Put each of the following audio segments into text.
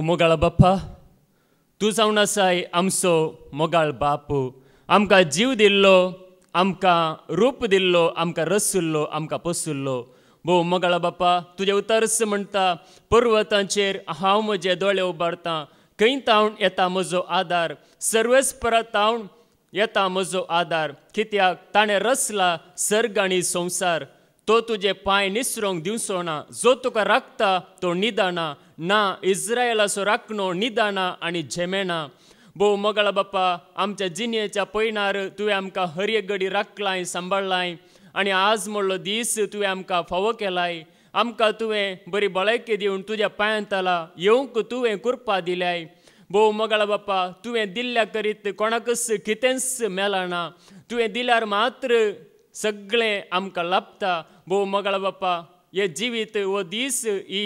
मोगाळ बाप्पा, तूं जावन आसाय आमचो मोगाळ बापू. आमकां जीव दिल्लो, आमकां रूप दिल्लो, आमकां रसुल्लो, आमकां पसुल्लो. भोव मोगाळ बाप्पा, तुजें उतरस म्हणटा, पर्वतांचेर हांव म्हजे दोळे उबारतां. खंय तावन येता म्हजो आदार, सर्वेस्परांत तावन येता म्हजो आदार. कित्याक ताणें रचला सर्ग आनी संवसार. तो तुजे पांय निसरूंक दिवचो ना. जो तुका राखता तो निदाना ना. इस्रायलाचो राखणो निदाना आनी झेमेना. भोव मोगाळ बाप्पा, आमच्या जिणेच्या पयणार तुवें आमकां हर एक घडी राखलाय, सांबाळलाय. आनी आज म्हणलो दीस तुवें आमकां फावो केलाय. आमकां तुवें बरी भलायकी दिवन तुज्या पांयांतला येवंक तुवें कृपा दिल्याय. भोव मोगाळ बाप्पा, तुवें दिल्ल्या करीत कोणाकच कितेंच मेळना. तुवें दिल्यार मात्र सगळें आमकां लाभता. भोव मोगाळ बाप्पा, हे जिवीत वो दीस ही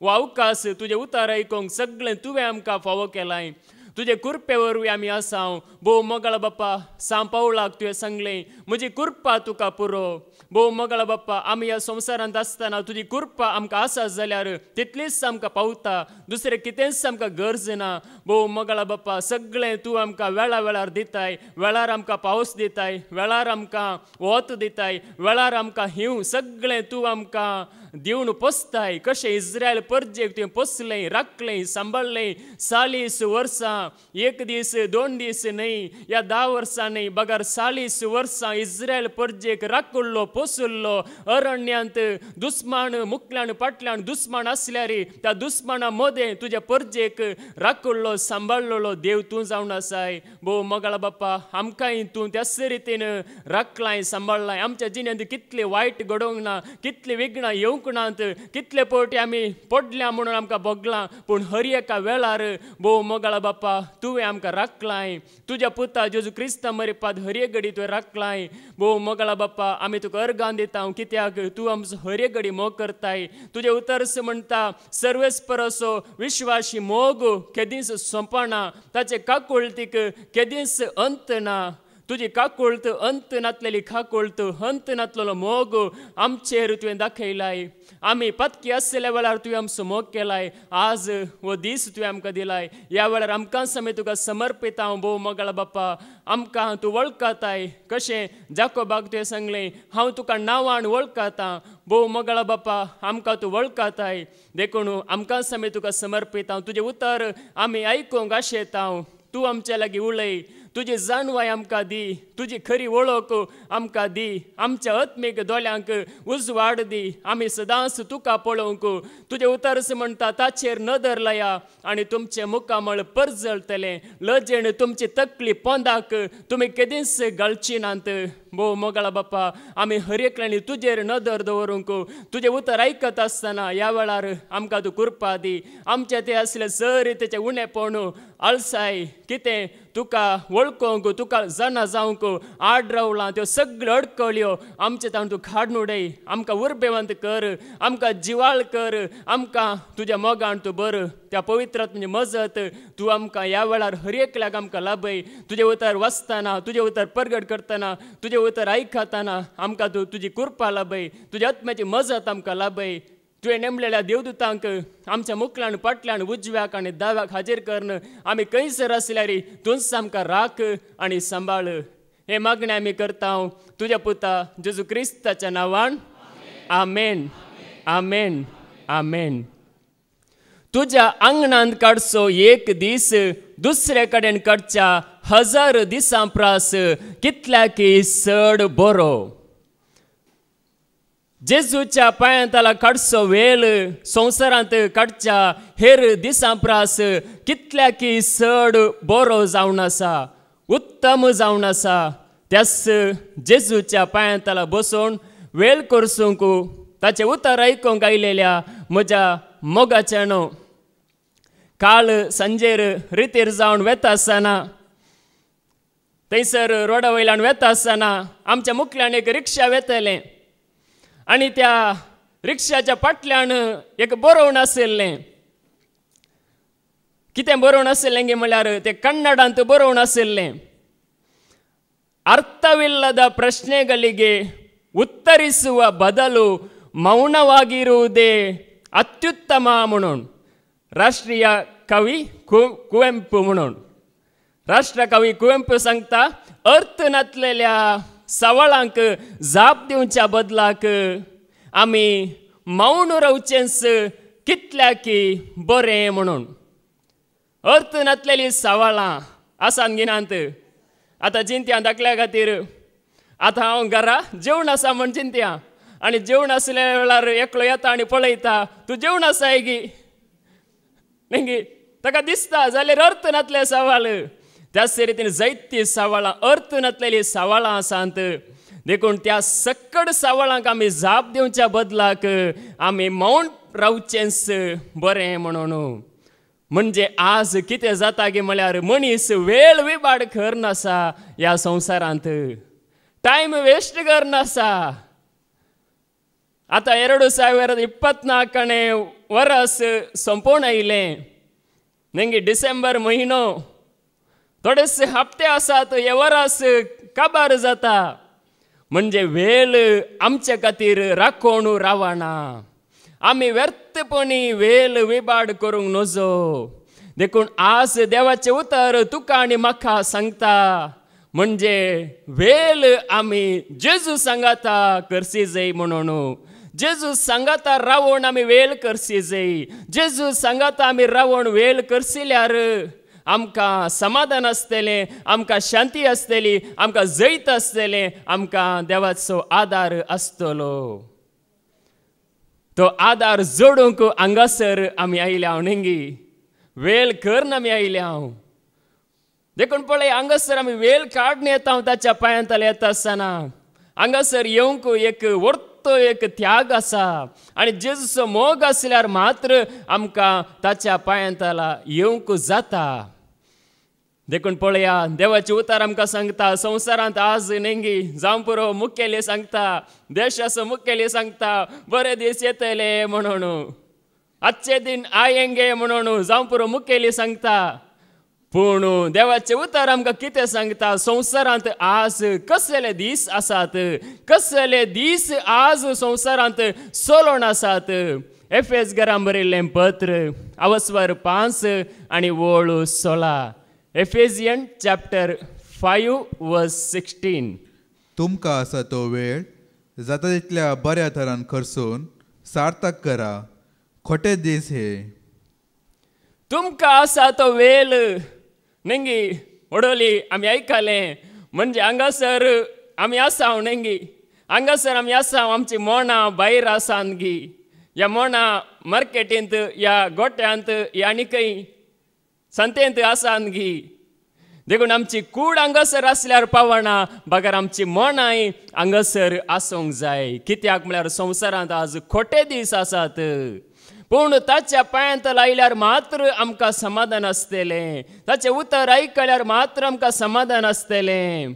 वो अवकाश तुजें उतार आयकूंक सगळें तुवें आमकां फावो केलाय. तुजे कुरपे वरवीं आमी आसाव. भोव मोगाळ बाप्पा, सांव पावलाक तुवें सांगलें म्हजी कुरपा तुका पुरो. भोव मोगाळ बाप्पा, आमी ह्या संवसारांत आसतना तुजी कुरपा आमकां आसा जाल्यार तितलीच आमकां पावता. दुसरें कितेंच आमकां गरज ना. भोव मोगाळ बाप्पा, सगळें तूं आमकां वेळा वेळार दिताय. वेळार आमकां पावस दिताय, वेळार आमकां वत दिताय, वेळार आमकां हिंव सगळें तूं आमकां दिवन पोसताय. कशें इस्रायल परजेक तुवें पोसलें, राखलें, सांबाळलें. 40 वर्सां, एक दीस 2 दीस न्हय, ह्या 10 वर्सां न्हय, बगार 40 वर्सां इस्रायल परजेक राखलो, पोसुल्लो. अरण्यांत दुस्मान मुखल्यान फाटल्यान दुस्मान आसल्यार त्या दुस्माना मदें तुज्या परजेक राखलो, सांबाळलो देव तूं जावन आसाय. भोव मोगाळ बाप्पा, आमकांय तूं त्याच रितीन राखलाय, सांबाळलाय. आमच्या जिणेंत कितले वायट घडोवंक ना, कितले विघ्नां येवंक नात, कितले फावटी आमी पडल्या म्हणून आमकां भोगलां. पूण हर एका वेळार भोव मोगाळ बाप्पा, तुवें आमकां राखलाय. तुज्या पुता जेजू क्रिस्ता मरेपाद हर एक घडी तुवें राखलाय. भोव मोगाळ बाप्पा, आमी तुका अर्गां दिता. कित्याक तूं आमचो हर एक घडी मोग करताय. तुजें उतरस म्हणटा, सर्वेस्पराचो विश्वासी मोग केदींच सोंपना, ताचे काकुळतीक केदींच अंत ना. तुजी काकुळत अंत नातलेली काकुळत, अंत नातलेलो मोग आमचेर तुवें दाखयलाय. आमी पत्की आसल्या वेळार तुवें आमचो मोग केलाय. आज हो दीस तुवें आमकां दिलाय. ह्या वेळार आमकां समेत तुका समर्पित हांव. भोव मोगाळ बाप्पा, आमकां तूं वळखताय. कशें जाकोबाक तुवें सांगलें, हांव तुका नांवान वळखतां. भोव मोगाळ बाप्पा, आमकां तूं वळखताय. देखून आमकां समेत तुका समर्पित हांव. तुजें उतर आमी आयकूंक आशेता. तूं आमचे लागीं उलय. तुजी जाणवाय आमकां दी. तुजी खरी वळख आमकां दी. आमच्या आत्मीक दोळ्यांक उजवाड दी. आमी सदांच तुका पळोवंक. तुजें उतरस म्हणटा, ताचेर नदर लाया आनी तुमचें मुखामळ परजळटलें. लजेण तुमची तकली पोंदाक तुमी केदींच घालची नात. भोव मोगाळ बाप्पा, आमी हर एकल्यांनी तुजेर नदर दवरूंक. तुजें उतर आयकत आसतना ह्या वेळार आमकां तूं कृपा दी. आमचें तें असलें सरीतेचें उणेपण, आळसाय, कितें तुका वळखूंक, तुका जाणा जावंक आड रावलां, त्यो सगळ्यो अडकळ्यो आमचे तावन तूं काडून उडय. आमकां उर्बेवंत कर, आमकां जिवाळ कर. आमकां तुज्या मोगान तूं बर. त्या पवित्र आत्म्याची मजत तूं आमकां ह्या वेळार हर एकल्याक आमकां लाभय. तुजें उतर वाचतना, तुजें उतर परगट करतना, तुजें उतर आयकतना आमकां तूं तुजी कृपा लाभय. तुज्या आत्म्याची मजत आमकां लाभय. तुवें नेमलेल्या देवदूतांक आमच्या मुखल्यान फाटल्यान उजव्याक आनी दाव्याक हाजीर करन आमी खंयसर आसल्यार तूंच आमकां राख आनी सांबाळ. हे मागणें आमी करता तुज्या पुता जेजू क्रिस्ताच्या नांवान. आमेन, आमेन, आमेन. तुज्या आंगणांत काडचो एक दीस दुसरे कडेन काडच्या 1000 दिसां प्रास कितल्याकी चड बरो. जेजूच्या पांयांतला काडचो वेळ संवसारांत काडच्या हेर दिसां प्रास कितल्याकी चड बरो जावन आसा, उत्तम जावन आसा. त्याच जेजूच्या पांयांतला बसून वेळ करसूंक ताचें उतर आयकूंक आयलेल्या म्हज्या मोगाच्यानो काल सांजेर रितीर जावन वेता आसतना, थंयसर रोडा वयल्यान वेता आसतना आमच्या मुखल्यान एक रिक्षा वेतलें. आनी त्या रिक्षाच्या फाटल्यान एक बरोवन आशिल्लें. कितें बरोवन आशिल्लें गे म्हळ्यार तें कन्नडांत बरोवन आशिल्लें. ಅರ್ಥವಿಲ್ಲದ ಪ್ರಶ್ನೆಗಳಿಗೆ ಉತ್ತರಿಸುವ ಬದಲು ಮೌನವಾಗಿರುವುದೇ ಅತ್ಯುತ್ತಮ म्हणून. राष्ट्रीय राष्ट्रकवी कुवेंपू म्हणून राष्ट्रकवी कुवेंपू सांगता अर्थ नासलेल्या सवाळांक जाप दिवच्या बदलाक आमी मौन रावचेंच कितल्या की बरें म्हणून. अर्थ नासलेली सवाळां आसान गिनांत आतां चिंत्या दाखल्या खातीर आतां हांव घरा जेवण आसा म्हण चिंत्या आनी जेवण आसल्या वेळार एकलो येता आनी पळयता तूं जेवण आसा गी न्ही ताका दिसता जाल्यार अर्थ नासले सवाल. त्याच रितीन जायतीं सवाळां अर्थ नासलेलीं सवाळां आसात देखून त्या सकड सवाळांक आमी जाप दिवच्या बदलाक आमी मौन रावचेंच बरें म्हणून. म्हणजे आज कितें जाता गे म्हळ्यार मनीस वेळ विबाड करनासा ह्या संवसारांत टायम वेस्ट करनासा. आतां 2024 वर्स संपोवन आयलें न्ही डिसेंबर म्हयनो थोडेसे हप्ते आसात हे वर्स काबार जाता. म्हणजे वेळ आमचे खातीर राखून रावना आमी व्यर्थपणी वेळ विबाड करूंक नजो. देखून आज देवाचें उतर तुका आनी म्हाका सांगता म्हणजे वेळ आमी जेजू सांगाता करची जाय म्हणून. जेजू सांगाता रावून आमी वेळ करची जाय. जेजू सांगाता आमी रावून वेळ करशिल्यार आमकां समाधान आसतलें आमकां शांती आसतली आमकां जैत आसतलें आमकां देवाचो आदार आसतलो. तो आदार जोडूंक हांगासर आमी आयल्या न्ही वेळ करन आमी आयल्या. देखून पळय हांगासर आमी वेळ काडून येता ताच्या पांयांतले येता आसतना हांगासर येवंक एक वर्तो एक त्याग आसा आनी जेजूचो मोग आसल्यार मात्र आमकां ताच्या पांयांतला येवंक जाता. देखून पळया देवाचे उतार आमकां सांगता संवसारांत आज नेंगी जावं पुरो मुखेली सांगता देशाचो मुखेली सांगता बरे दीस येतले म्हणून आजचे दिन आयेंगे म्हणून जावं पुरो मुखेली सांगता. पूण देवाचे उतार आमकां कितें सांगता संवसारांत आज कसले दीस आसात कसले दीस आज संवसारांत चलोन आसात. एफेसकारांक बरयल्लें पत्र अवस्वर 5 आनी वोळ 16. Ephesians chapter 5 verse 16. तुमकां आसा तो वेळ जाता तितल्या बऱ्या तरान खर्चून सार्थक करा खोटे दीस हे. तुमकां आसा तो वेळ नेंगी ओडोली आमी आयकलें म्हणजे हांगासर आमी आसा नेंगी हांगासर आमी आसा आमची मोणां भायर आसा गी ह्या मोणां मार्केटींत ह्या गोट्यांत ह्या आनी खंय संतेंत आसा गी. देखून आमची कूड हांगासर आसल्यार पावना बागर आमची मोणाय हांगासर आसूंक जाय. कित्याक म्हळ्यार संवसारांत आज खोटे दीस आसात पूण ताच्या पांयांत लायल्यार मात्र आमकां समाधान आसतलें. ताचें उतर आयकल्यार मात्र आमकां समाधान आसतलें.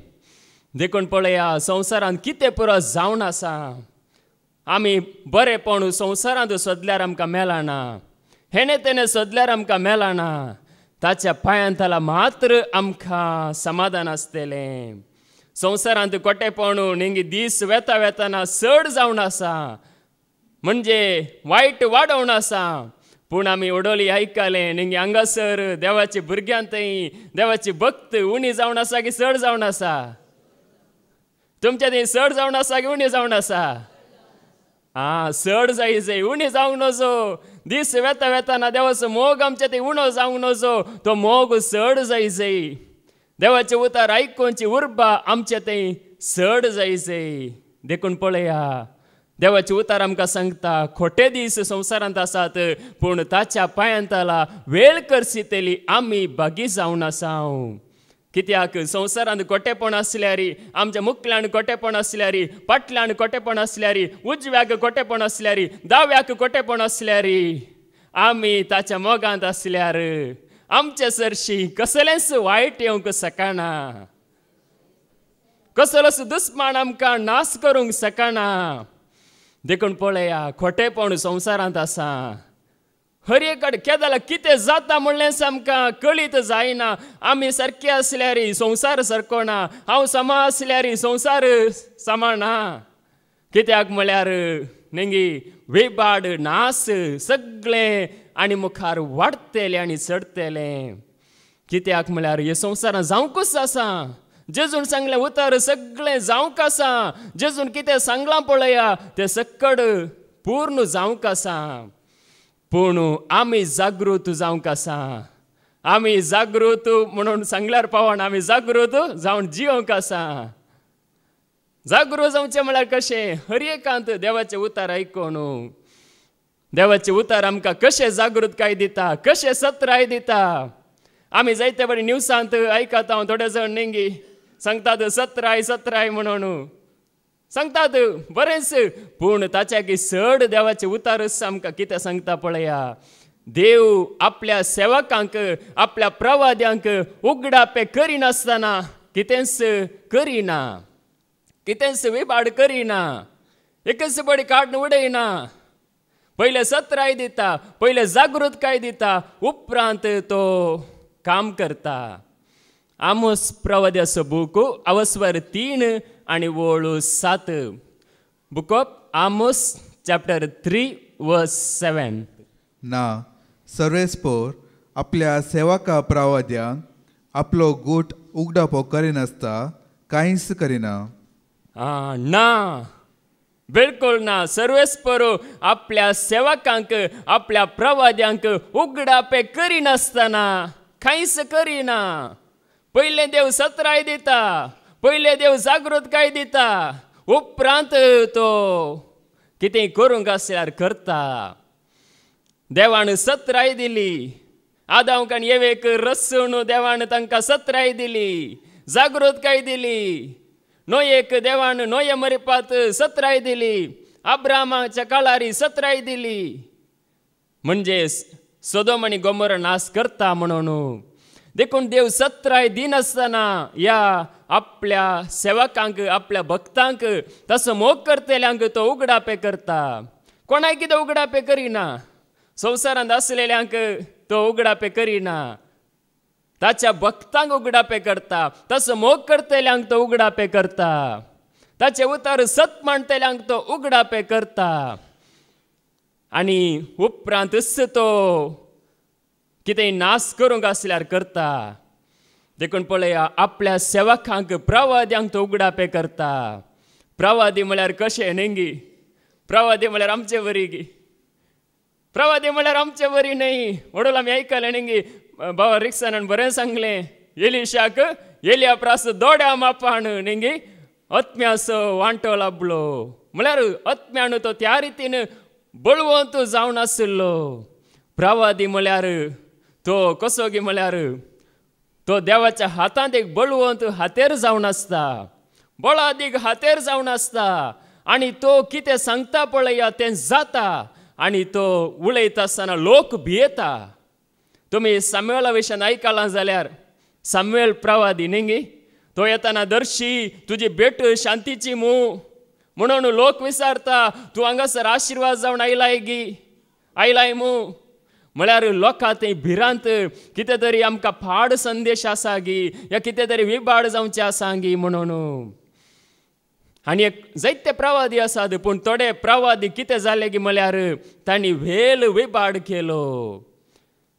देखून पळया संवसारांत कितें पुरो जावन आसा आमी बरेपण संवसारांत सोदल्यार आमकां मेळना हेणे तेणे सोदल्यार आमकां मेळना. ताच्या पांयांतला मात्र आमकां समाधान आसतलें. संवसारांत कोटेपण नेंगी दीस वेता वेताना चड जावन आसा म्हणजे वायट वाडोवन आसा. पूण आमी ओडोली आयकलें नेंगी हांगासर देवाच्या भुरग्यांतय देवाची भक्त उणी जावन आसा की चड जावन आसा. तुमच्या थंय चड जावन आसा की उणी जावन आसा. चड जाय उणी जावंक नजो. दीस वेता वेताना देवाचो मोग आमच्या थंय उणो जावंक नजो. तो मोग चड जाय. देवाचे उतार आयकूंची उर्बा आमच्या थंय चड जाय. देखून पळया देवाचे उतार आमकां सांगता खोटे दीस संवसारांत आसात पूण ताच्या पांयांतला वेळ करशितली आमी बागी जावन आसा. कित्याक संवसारांत खोटेपण आसल्यार आमच्या मुखल्यान खोटेपण आसल्यार फाटल्यान खोटेपण आसल्यार उजव्याक खोटेपण आसल्यार दाव्याक खोटेपण आसल्यार आमी ताच्या मोगांत आसल्यार आमचे सरशी कसलेंच वायट येवंक शकना. कसलोच दुस्मान आमकां नाश करूंक शकना. देखून पळया खोटेपण संवसारांत आसा. हर एक केदाला कितें जाता म्हणलें आमकां कळीत जायना. आमी सारके आसल्यार संवसार सारको ना. हांव समा आसल्यार संवसार समा ना. कित्याक म्हळ्यार नेंगी वेबाड नास सगळें आनी मुखार वाडटलें आनी चडटलें. कित्याक म्हळ्यार हे संवसारांत जावंकूच आसा. जेजून सांगलें उतर सगळें जावंक आसा. जेजून कितें सांगलां पळया तें सकड पूर्ण जावंक आसा. पूण आमी जागृत जावंक आसा. आमी जागृत म्हणून सांगल्यार पावना. आमी जागृत जावन जियोंक आसा. जागृत जावचें म्हळ्यार कशें? हर एकांत देवाचें उतार आयकून. देवाचें उतार आमकां कशें जागृतकाय दिता, कशें सत्राय दिता. आमी जायते बरें न्यूसांत आयकता. हांव थोडे जाण नेंगी सांगतात सत्राय सत्राय म्हणून सांगतात बरेंच. पूण ताच्या चड देवाचें उतारच आमकां कितें सांगता पळया. देव आपल्या सेवकांक आपल्या प्रवाद्यांक उगडापे करिनासतना कितेंच करिना. कितेंच विबाड करिना. एकच बडी काडून उडयना. पयले सत्राय दिता, पयले जागृतकाय दिता, उपरांत तो काम करता. आमोस प्रवाद्याचो बूक अवस्वर 3 आनी वळू 7. बूक ऑफ आमोस चॅप्टर 3 वर्स 7. ना सर्वेस्पोर आपल्या सेवका प्रवाद्यांक आपलो गूट उगडापो करिनासता कांयच करिना. ना बिलकुल ना. सर्वेस्पर आपल्या सेवकांक आपल्या प्रवाद्यांक उगडापे करिनासतना कांयच करिना. पयले देव सत्राय दिता, पयले देव जागृतकाय दिता, उपरांत तो कितें करूंक आसल्यार करता. देवान सत्राय दिली. आदामाक आनी येवेक रचून देवान तांकां सत्राय दिली, जागृतकाय दिली. नोयेक देवान नोये मरपात सत्राय दिली. अब्रामाच्या काळार सत्राय दिली. म्हणजे सोदोम आनी गोमोरा नाश करता म्हणून. देखून देव सत्राय दिनासतना ह्या आपल्या सेवकांक आपल्या भक्तांक तसो मोग करतल्यांक तो उगडापे करता. कोणाक कितें उगडापे करिना. संवसारांत आसलेल्यांक तो उगडापे करिना. ताच्या भक्तांक उगडापे करता. तसो मोग करतल्यांक तो उगडापे करता. ताचे उतार सत मांडटल्यांक तो उगडापे करता. आनी उपरांतच तो कितें नाश करूंक आसल्यार करता. देखून पळया आपल्या सेवकांक प्रवाद्यांक तो उगडापे करता. प्रवादी म्हळ्यार कशें नेंगी. प्रवादी म्हळ्यार आमचे वरी गी. प्रवादी म्हळ्यार आमचे वरी न्हय. म्हणून आमी आयकलें नेंगी बाबा रिक्सानान बरें सांगलें. एलिशाक एलिया प्रास दोड्या मापान नेंगी आत्म्याचो वांटो लाभलो. म्हळ्यार आत्म्यान तो त्या रितीन बळवंत जावन आसलो. प्रवादी म्हळ्यार तो कसो गी म्हळ्यार तो देवाच्या हातांत एक बळवंत हातेर जावन आसता. बळादीक हातेर जावन आसता. आनी तो कितें सांगता पळया तें जाता. आनी तो उलयता आसतना लोक भियेता. तुमी सामुएला विशयान आयकलां जाल्यार सामुएल प्रवादी नेंगी तो येताना दर्शी तुजी भेट शांतीची म्हणून लोक विचारता तूं हांगासर आशिर्वाद जावन आयलाय गी आयलाय म्हळ्यार लोकां थंय भिरांत कितें तरी आमकां फाड संदेश आसा गी या कितें तरी विबाड जावचें आसा गी म्हणून. आनी एक जायते प्रवादी आसात. पूण थोडे प्रवादी कितें जाले गी म्हळ्यार तांणी वेल विबाड केलो.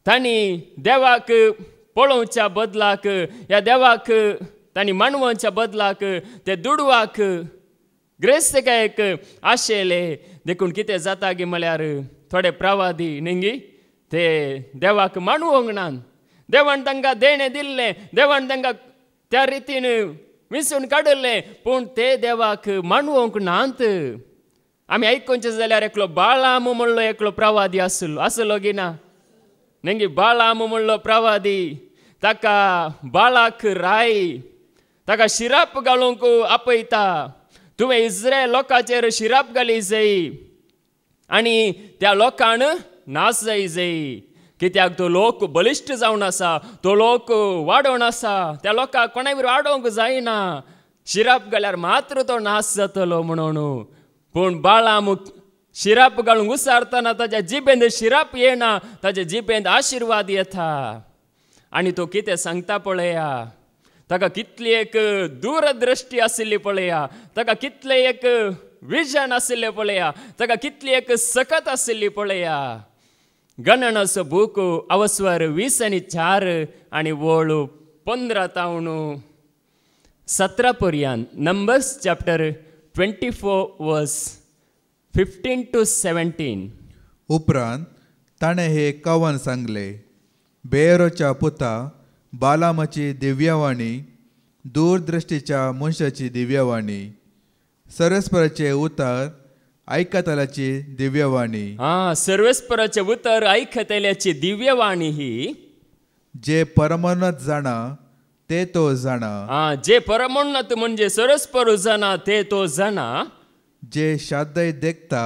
तांणी देवाक पळोवच्या बदलाक ह्या देवाक तांणी मानवाच्या बदलाक ते दुडवाक ग्रेस्तकायक आशेले. देखून कितें जाता गी म्हळ्यार थोडे प्रवादी नेंगी ते देवाक मानवंक नान. देवान तांकां देणें दिल्लें. देवान तांकां त्या रितीन विंचून काडलें. पूण ते देवाक मानवंक नात. आमी आयकूंचे जाल्यार एकलो बाळाम म्हणलो एकलो प्रवादी आसलो गी ना. नेंगी बाळाम म्हणलो प्रवादी ताका बाळाक राय ताका शिराप घालूंक आपयता. तुवें इस्रायल लोकांचेर शिराप घाली जाय आनी त्या लोकांन नाश जाय जाय. कित्याक तो लोक बलिश्ट जावन आसा. तो लोक वाडोवन आसा. त्या लोकांक कोणाय बी वाडोवंक जायना. शिराप घाल्यार मात्र तो नाश जातलो म्हणून. पूण बाळाम शिराप घालूंक उसारतना ताच्या जिबेंत शिराप येना. ताच्या जिबेंत आशिर्वाद येता. आनी तो कितें सांगता पळया. ताका कितली एक दूरदृश्टी आशिल्ली पळया. ताका कितले एक विजन आशिल्लें पळया. ताका कितली एक सकत आशिल्ली पळया. गणनाचो बूक अवस्वर 20:4 आणि वळू 15 तावन 17 पर्यंत. नंबर्स चॅप्टर 24 वर्स 15 to 17. उपरांत ताणें हे कवन सांगले. बेरोच्या पुता बालामाची दिव्यवाणी, दूरदृश्टीच्या मनशाची दिव्यवाणी, सर्वेस्पराचे उतर ऐकतल्याची दिव्यवाणी. सर्वेस्पराचे उतर ऐकतल्याची दिव्यवाणी ही जे परमोन्नत जाणा ते तो जाणा. जे परमोन्नत म्हणजे सर्वेस्पर जाणा ते तो जाणा. जे शाद्दय देखता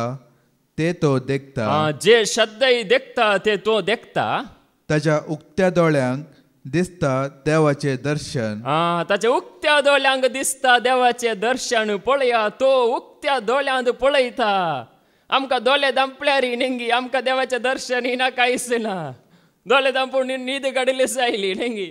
ते तो देखता. जे श्रद्धेय देखता ते तो देखता. ताच्या उक्त्या दोळ्यांक दिसता देवाचे दर्शन. ताच्या उक्त्या दोळ्यांक दिसता देवाचे दर्शन. पळया तो उक्त्या दोळ्यांत पळयता. आमकां दोळे दांपल्यार नेंगी आमकां देवाचें दर्शन हिना कांयच ना. दोळे दांपून न्हीद काडली जायली नेंगी.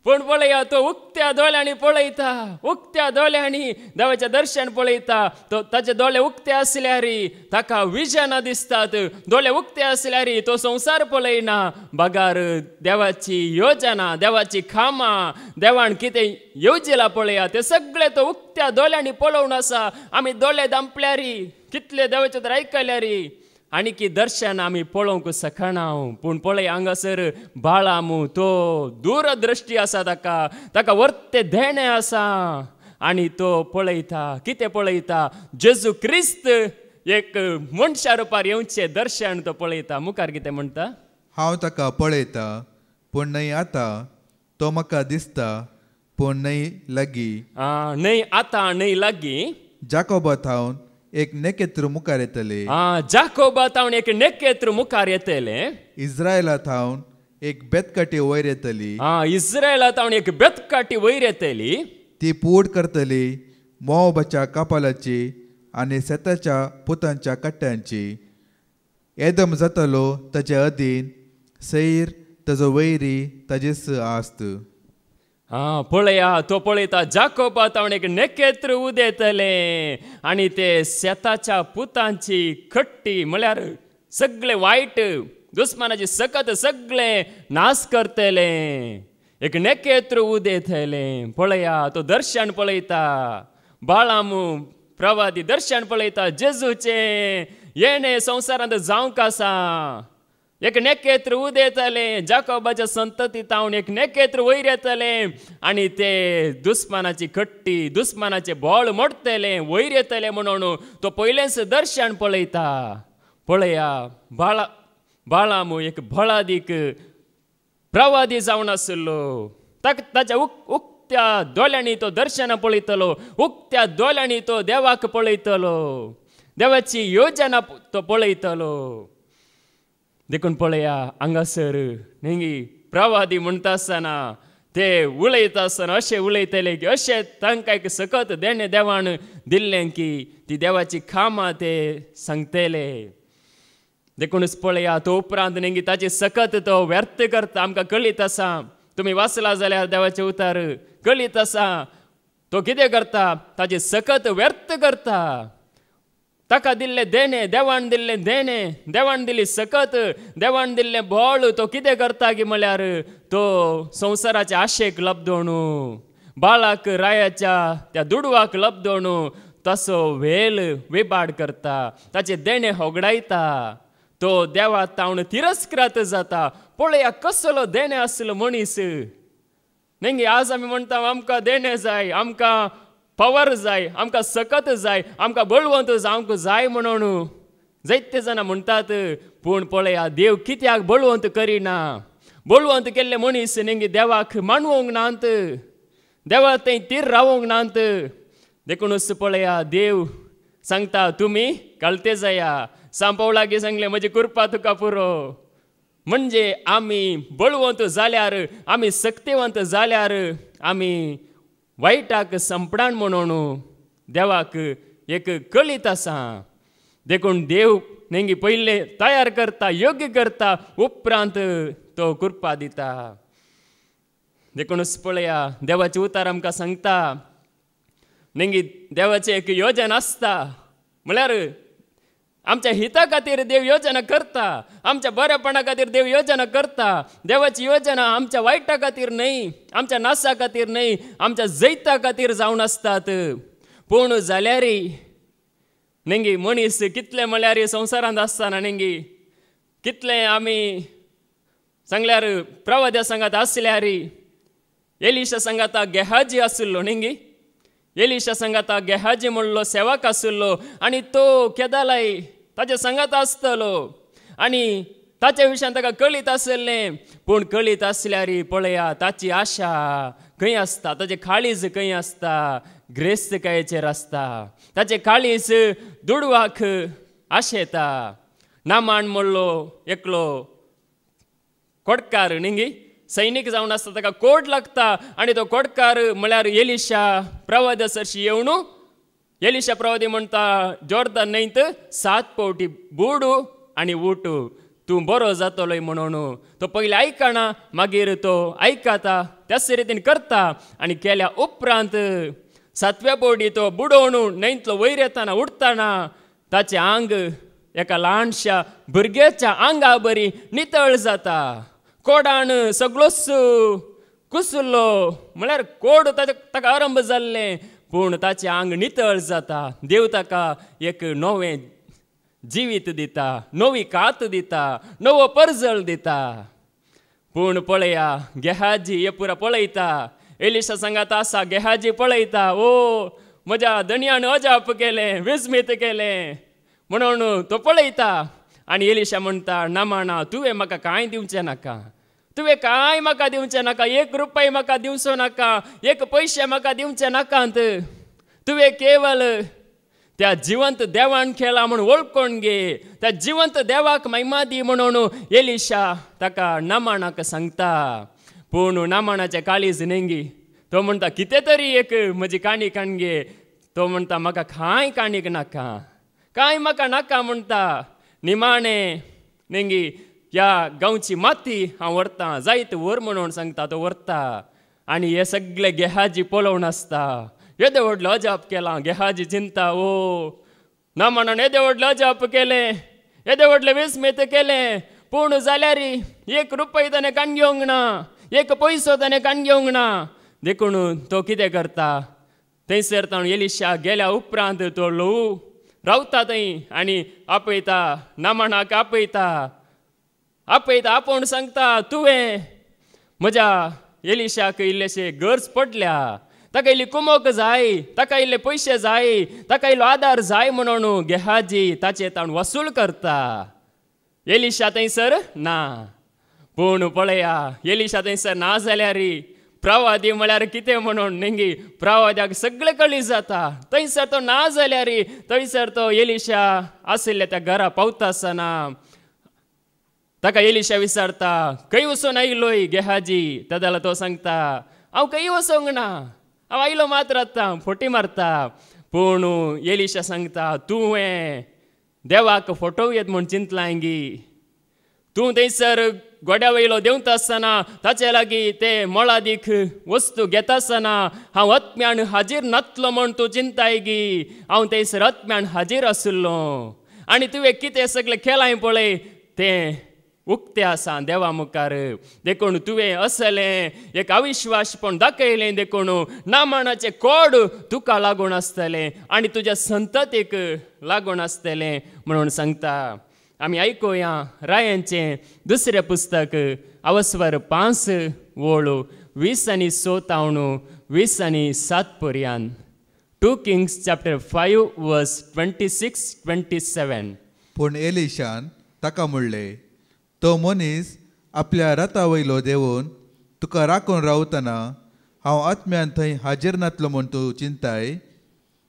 पूण पळया तो उक्त्या दोळ्यांनी पळयता. उक्त्या दोळ्यांनी देवाचें दर्शन पळयता. तो ताचे दोळे उक्ते आसल्यार ताका विजनां दिसतात. दोळे उक्ते आसल्यार तो संवसार पळयना. बागार देवाची योजना, देवाची खामां, देवान कितें येवजिलां पळया ते सगळे तो उक्त्या दोळ्यांनी पळोवन आसा. आमी दोळे दांपल्यार कितले देवाचें तर आयकल्यार आनी की दर्शन आमी पळोवंक शकना. पूण पळय हांगासर बाळामू तो दूरदृश्टी आसा. ताका वर्ते धेणे आसा आनी तो पळयता. कितें पळयता? जेजू क्रिस्त एक मनशा रुपार येवचें दर्शन तो पळयता. मुखार कितें म्हणटा? हांव ताका पळयता पूण न्हय आतां. तो म्हाका दिसता पूण न्हय लागीं. न्हय आतां न्हय लागीं. जाकोबांत हांव एक नेकेत्र मुखार येतले. जाकोबांत हांव एक नेकेत्र मुखार येतले. इस्रायलांत हांव एक बेतकाटी वयर येतली. इस्रायलांत हांव एक बेतकाटी वयर येतली. ती पूड करतली मोवाबाच्या कापालाची आनी शेताच्या पुतांच्या कट्ट्यांची. एदम जातलो ताचे अधीन, सैर ताजो वैरी ताजेस आस्त. पळया तो पळयता. जाकोबांत हांव एक नेकेत्र उदेतले आनी ते शेताच्या पुतांची खट्टी म्हळ्यार सगळे वायट दुस्मानाची सकत सगळे नाश करतले. एक नेकेत्र उदेतले. पळया तो दर्शन पळयता. बाळामू प्रवादी दर्शन पळयता. जेजूचे येणे संवसारांत जावंक आसा. एक नेकेत्र उदेतले. जाकोबाच्या संततींत हांव एक नेकेत्र वयर येतले आनी ते दुस्मानाची खट्टी दुस्मानाचे बोळ मोडटले वयर येतले म्हणून तो पयलेच दर्शन पळयता. पळया बाळामू एक भळादीक प्रवादी जावन आसलो. ताच्या उक्त्या दोळ्यांनी तो दर्शनां पळयतलो. उक्त्या दोळ्यांनी तो देवाक पळयतलो. देवाची योजना तो पळयतलो. देखून पळया हांगासर नेंगी प्रवादी म्हणटा आसतना ते उलयता आसतना अशें उलयतले की अशें तांकां एक सकत देणे देवान दिल्लें की ती देवाची खामां ते सांगतले. देखूनच पळया तो उपरांत नेंगी ताची सकत तो व्यर्थ करता. आमकां कळीत आसा. तुमी वाचला जाल्यार देवाचे उतार कळीत आसा. तो कितें करता? ताची सकत व्यर्थ करता. ताका दिल्ले देणे देवान दिल्ले देणे देवान दिली सकत देवान दिल्ले बोळ तो कितें करता की म्हळ्यार तो संवसाराच्या आशेक लबदोण बाळाक रायाच्या त्या दुडवाक लबदोण तसो वेल विबाड करता. ताचे देणे होगडायता. तो देवा तावन तिरस्कृत जाता. पळया कसलो देणे आसलो मनीस. नेंगी आज आमी म्हणटा आमकां देणे जाय, आमकां पावर जाय, आमकां सकत जाय, आमकां बळवंत जावंक जाय म्हणून जायते जाणां म्हणटात. पूण पळया देव कित्याक बळवंत करिना? बळवंत केल्ले मनीस नेंगी देवाक मानवंक नात. देवा थंय तीर रावंक नात. देखूनच पळया देव सांगता तुमी कळते जाया. सांपव लागीं सांगलें म्हजी कृपा तुका पुरो. म्हणजे आमी बळवंत जाल्यार आमी सक्तिवंत जाल्यार आमी वायटाक संपडान म्हणून देवाक एक कळीत आसा. देखून देव नेंगी पयले तयार करता, योग्य करता, उपरांत तो कृपा दिता. देखूनच पळया देवाचे उतार आमकां सांगता नेंगी देवाचे एक योजना आसता. म्हळ्यार आमच्या हिता खातीर देव योजना करता, आमच्या बरेपणा खातीर देव योजना करता. देवाची योजना आमच्या वायटा खातीर न्हय, आमच्या नासा खातीर न्हय, आमच्या जैता खातीर जावन आसतात. पूण जाल्यार नेंगी मनीस कितले म्हळ्यार संवसारांत आसतना नेंगी कितले आमी सांगल्यार प्रवाद्या सांगात आसल्यार एलिशा सांगाता गेहाजी आसलो नेंगी. एलिशा सांगाता गेहाजी म्हणलो सेवक आसलो आनी तो केदालाय ताच्या सांगात आसतलो आनी ताच्या विशयान ताका कळीत आसलें. पूण कळीत आसल्यार पळया ताची आशा खंय आसता, ताचें काळीज खंय आसता, ग्रेस्तकायेचेर आसता. ताचें काळीज दुडवाक आशेता. नामान म्हणलो एकलो कोडकार न्ही, सैनीक जावन आसता, ताका कोड लागता आनी तो कोडकार म्हळ्यार एलिशा प्रवाद सरशी येवन एलिशा प्रवादी म्हणटा जोर्दान न्हंयत 7 पावटी बुडू आनी उठू, तूं बरो जातलोय म्हणून. तो पयलीं आयकना, मागीर तो आयकता, त्याच रितीन करता आनी केल्या उपरांत 7व्या पावटी तो बुडोवन न्हंयतलो वयर येताना उठताना ताचें आंग एका ल्हानशा भुरग्याच्या आंगा बरी नितळ जाता. कोडान सगळोच कुसलो म्हळ्यार कोड ताका आरंभ जाल्लें, पूण ताचें आंग नितळ जाता. देव ताका एक नवें जिवीत दिता, नवी कात दिता, नवो परजळ दिता. पूण पळया गेहाजी हे पुरा पळयता. एलिशा सांगात आसा गेहाजी पळयता, ओ म्हज्या धणयान अजाप केलें, विस्मीत केलें म्हणून तो पळयता. आनी एलिशा म्हणटा नामाना तुवें म्हाका कांय दिवचें नाका, तुवें कांय म्हाका दिवचें नाका, 1 रुपया म्हाका दिवचो नाका, 1 पैशे म्हाका दिवचें नाकांत. तुवें केवल त्या जिवंत देवान केला म्हूण वळखून घे, त्या जिवंत देवाक महिमा दी म्हणून एलिशा ताका नामानाक सांगता. पूण नामानाचें काळीज नेंगी. तो म्हणटा कितें तरी एक म्हजी काणीक हाड गे. तो म्हणटा म्हाका कांय काणीक नाका, कांय म्हाका नाका म्हणटा. निमाणें नेंगी ह्या गांवची माती हांव व्हरतां, जायत व्हर म्हणून सांगता. तो व्हरता आनी हे सगळे गेहाजी पळोवन आसता. येदे व्हडलो अजाप केला. गेहाजी चिंता, ओ नामानान येदे व्हडलो अजाप केलें, येदे व्हडलें विस्मीत केलें, पूण जाल्यार 1 रुपया ताणें काण घेवंक ना, 1 पैसो ताणें काण घेवंक ना. देखून तो कितें करता, थंयसर ताणूं एलिशा गेल्या उपरांत तो ल्हवू रावता थंय आनी आपयता, नामानाक आपयता. आपूण सांगता तुवें म्हज्या एलिशाक इल्लेशे गरज पडल्या, ताका इल्ली कुमक जाय, ताका इल्ले पयशे जाय, ताका इल्लो आदार जाय म्हणून गेहाजी ताचे ताण वसूल करता. एलिशा थंयसर ना. पूण पळया एलिशा थंयसर ना जाल्यार प्रवादी म्हळ्यार कितें म्हणून नेंगी प्रवाद्याक सगळें कळी जाता. थंयसर तो ना जाल्यार थंयसर तो एलिशा आशिल्ल्या त्या घरा पावता आसतना ताका एलिशा विचारता खंय वचून आयलोय गेहाजी. तेदाला तो सांगता हांव खंय वचोंक ना, हांव आयलो मात्र आतां, फोटी मारता. पूण एलिशा सांगता तुवें देवाक फटोवयत म्हूण चिंतलां गी. तूं थंयसर गोड्या वयलो देंवता आसतना ताचे लागीं ते मोळादीक वस्तू घेता आसतना हांव आत्म्यान हाजीर नासलो म्हूण तूं चिंताय गी. हांव थंयसर आत्म्यान हाजीर आसलो आनी तुवें कितें सगळें केलां पळय तें उक्तें आसा देवा मुखार. देखून तुवें असलें एक अविश्वासपण दाखयलें. देखून नामानाचें कोड तुका लागून आसतलें आनी तुज्या संततीक लागून आसतलें म्हणून सांगता. आमी आयकुया रायांचें 2रें पुस्तक अवस्वर 5 वोळ 20 आनी 27, 20 आनी 7 पर्यंत. 2 Kings chapter 5 verse 26-27. पूण एलिशान ताका म्हणलें तो मनीस आपल्या रथा वयलो देंवून तुका राखून रावतना हांव आत्म्यान थंय हाजीर नासलो म्हूण तूं चिंताय.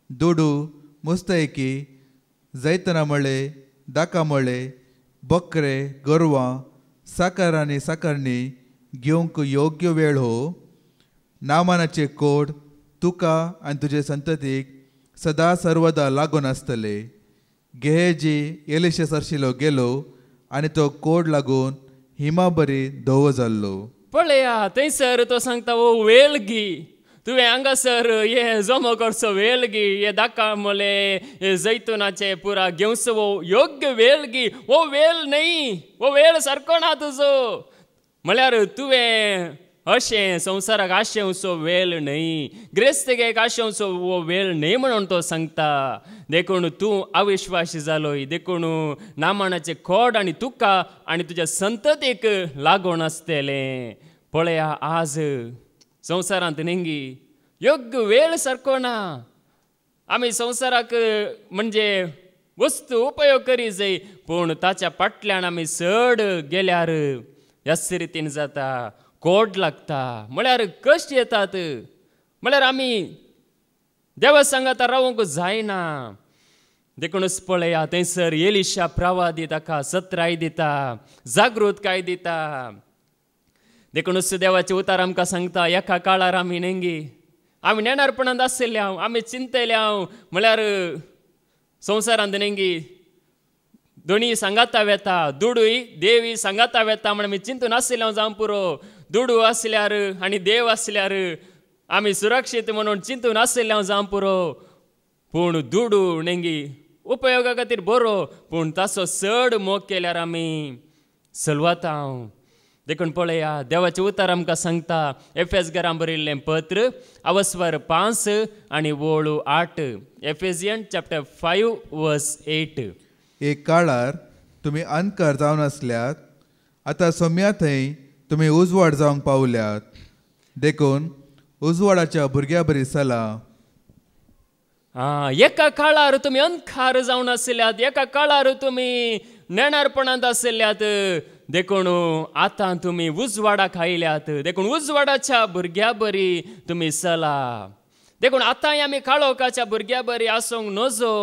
दुडू, मुस्तैकी, जैतना मळे, दाका मळे, बकरे, गोरवां, साकर आनी साकरणी घेवंक योग्य वेळ हो. नामानाचे कोड तुका आनी तुजे संततीक सदा सर्वदा लागून आसतले. गेहेजी एलिशा सरशिलो गेलो आनी तो कोड लागून हिमा बरी धवो जाल्लो. पळया थंयसर तो सांगता ओ वेळ गी, तुवें हांगासर हे जमो करचो वेळगी हे दाका मोले हे जैतुनाचे पुरा घेवचो वो योग्य वेळगी वो वेळ न्ही वो वेळ सारको ना तुजो म्हळ्यार तुवें अशें संवसाराक आशेवचो वेळ न्ही ग्रेस्तेक आशेवचो वो वेळ न्ही म्हणून तो सांगता देखून तूं अविश्वासी जालोय देखून नामानाचे खोड आनी तुका आनी तुज्या संततेक लागून आसतलें पळया आज संवसारांत नेंगी योग्य वेळ सारको ना आमी संवसाराक म्हणजे वस्तू उपयोग करी जाय पूण ताच्या फाटल्यान आमी चड गेल्यार ह्याच रितीन जाता कोड लागता म्हळ्यार कश्ट येतात म्हळ्यार आमी देवा सांगात रावूंक जायना देखूनच पळया थंयसर एलिशा प्रवादी ताका सत्राय दिता जागृतकाय दिता देखूनच देवाचे उतार आमकां सांगता एका काळार आमी नेंगी आमी नेणारपणांत आशिल्ले हांव आमी चिंतले हांव म्हळ्यार संवसारांत नेंगी दोनी सांगाता वेता दुडूय देवी सांगाता वेता म्हण आमी चिंतून आशिल्ले हांव जावं पुरो दुडू आसल्यार आनी देव आसल्यार आमी सुरक्षीत म्हणून चिंतून आशिल्ले हांव जावं पुरो पूण दुडू नेंगी उपयोगा खातीर बरो पूण ताचो चड मोग केल्यार आमी चलवता हांव देखून पळया देवाचे उतार आमकां सांगता एफेसकारांक बरयल्लें पत्र अवस्वर 5 आनी वळू 8 एफेसियन चॅप्टर 5 वर्स 8 एक काळार तुमी अंधकार जावन आसल्यात आतां सोम्या थंय तुमी उजवाड जावंक पावल्यात देखून उजवाडाच्या भुरग्या बरी चला एका काळार तुमी अंधकार जावन आशिल्ल्यात एका काळार तुमी नेणारपणांत आशिल्ल्यात देखून आतां तुमी उजवाडाक आयल्यात देखून उजवाडाच्या भुरग्या बरी तुमी चला देखून आतांय आमी काळोखाच्या भुरग्या बरी आसूंक नजो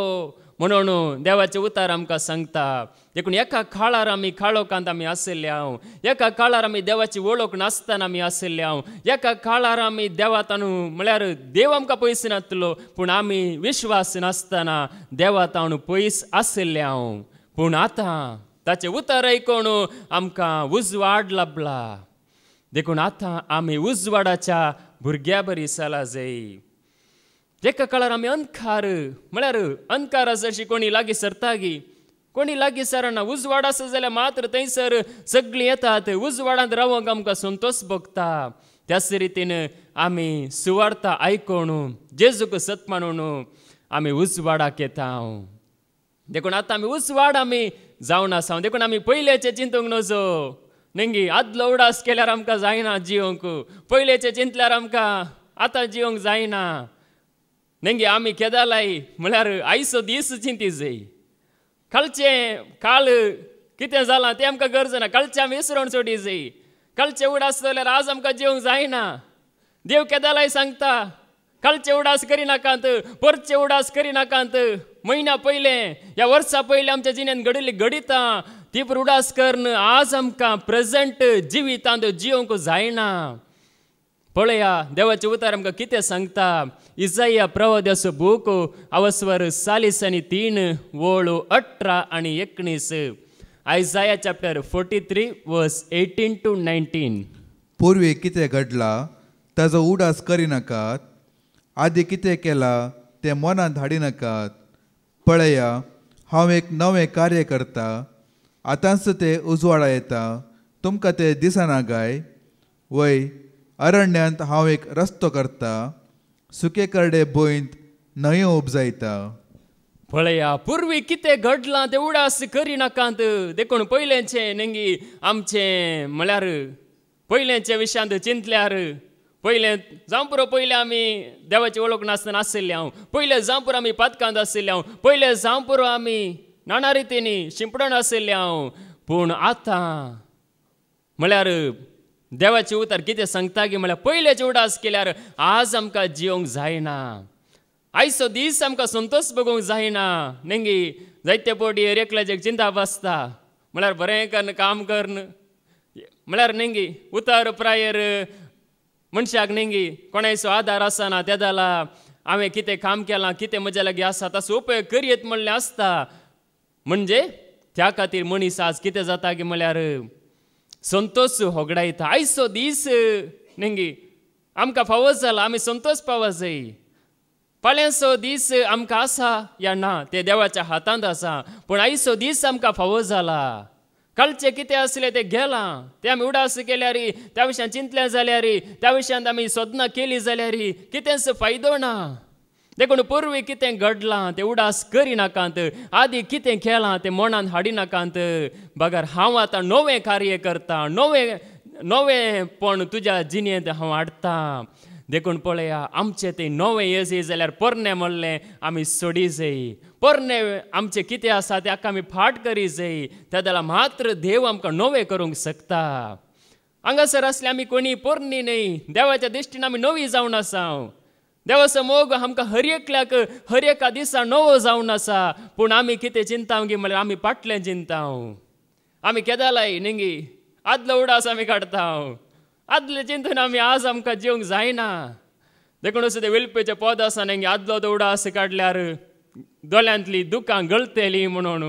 म्हणून देवाचे उतार आमकां सांगता देखून एका काळार आमी काळोखांत आमी आशिल्ले हांव एका काळार आमी देवाची वळख नासतना आमी आशिल्ले हांव एका काळार आमी देवातानू म्हळ्यार देव आमकां पयस नासलो पूण आमी विश्वास नासतना देवातानू पयस आशिल्ले हांव पूण आतां ताचे उतार आयकून आमकां उजवाड लाभला देखून आतां आमी उजवाडाच्या भुरग्या बरी चला जाय एका काळार आमी अंधकार म्हळ्यार अंधकार जशी कोणी लागीं सरतागी कोणी लागीं सरना उजवाड आसा जाल्यार मात्र थंयसर सगळीं येतात उजवाडांत रावंक आमकां संतोश भोगता त्याच रितीन आमी सुवार्ता आयकून जेजूक सत मानून आमी उजवाडाक येता देखून आतां आमी उजवाड आमी जावन आसा देखून आमी पयलेचे चिंतूंक नजो नेंगी आदलो उडास केल्यार आमकां जायना जियोंक पयलेचे चिंतल्यार आमकां आतां जियोंक जायना नेंगी आमी केदालाय म्हळ्यार आयचो दीस चिंती जाय कालचे काल कितें जालां तें आमकां गरज ना कालचें आमी विसरोन सोडी जाय कालचें उडास जाल्यार आज आमकां जियोंक जायना देव केदालाय सांगता कालचे उडास करिनाकांत परचे उडास करिनाकांत म्हयन्या पयलें ह्या वर्सा पयलें आमच्या जिणेंत घडिल्ली घडितां ती उडास करन आज आमकां प्रेझेंट जिवितांत जियोंक जायना पळया देवाचे उतार आमकां कितें सांगता इसाया प्रवाद्याचो बूक अवस्वर 40 आनी 3 वळू 18 आनी 19 आयसाया चॅप्टर 43 वर्स 18 to 19 पूर्वी कितें घडला ताजो उडास करिनाकात आदी कितें केलां तें मनांत हाडिनाकात पळया हांव एक नवें कार्य करता आतांच तें उजवाडा येता तुमकां तें दिसना काय वय अरण्यांत हांव एक रस्तो करता सुके करडे भोंयत न्हंयो उपजायता पळया पूर्वी कितें घडलां तें उडास करिनाकांत देखून पयलेंचें नेंगी आमचें म्हळ्यार पयलेंच्या विशयांत चिंतल्यार पयलें जावं पुरो पयलें आमी देवाची वळख नासतना आशिल्ले हांव पयलें जावं पुरो आमी पातकांत आशिल्ले हांव पयलें जावं पुरो आमी नाना रितीनी शिंपडून आशिल्ले हांव पूण आतां म्हळ्यार देवाचे उतार कितें सांगता की म्हळ्यार पयलेचे उडास केल्यार आज आमकां जियोंक जायना आयचो दीस आमकां संतोश भोगूंक जायना नेंगी जायते पोटी एकल्याचेर चिंता बसता म्हळ्यार बरें करन काम करन म्हळ्यार नेंगी उतार प्रायर मनशाक नेंगी कोणाचो आदार आसना त्या जाला हांवें कितें काम केलां कितें म्हज्या लागीं आसा ताचो उपयोग करयत म्हणलें आसता म्हणजे त्या खातीर मनीस आज कितें जाता की म्हळ्यार संतोश होगडायता आयचो दीस नेंगी आमकां फावो जाला आमी संतोश पावो जाय फाल्यांचो दीस आमकां आसा या ना ते देवाच्या हातांत आसा पूण आयचो दीस आमकां फावो जाला कालचें कितें आसलें तें गेलां तें आमी उडास केल्यार त्या विशयान चिंतलें जाल्यार त्या विशयान आमी सोदनां केलीं जाल्यार कितेंच फायदो ना देखून पुर्वी कितें घडलां तें उडास करिनाकांत आदी कितें केलां तें मनान हाडिनाकांत बगार हांव आतां नवें कार्य करतां नवेंपण तुज्या जिणेंत हांव हाडटां देखून पळया आमचें तें नवें येयी जाल्यार पोरणें म्हणलें आमी सोडी जाय पोरणें आमचें कितें आसा तें आमी फाट करी जाय त्या जाल्यार मात्र देव आमकां नवें करूंक शकता हांगासर आसले आमी कोणी पोरणी न्ही देवाच्या दिश्टीन आमी नवीं जावन आसा देवाचो मोग आमकां हर एका दिसा नवो जावन आसा पूण आमी कितें चिंता गी म्हळ्यार आमी फाटलें चिंता आमी केदालाय न्ही आदलो उडास आमी काडटा आदले चिंतून आमी आज आमकां जिवंक जायना देखून असो ते वेलपेचे पद आसा न्ही आदलो तो उडास काडल्यार दोळ्यांतली दुकां गळटलीं म्हणून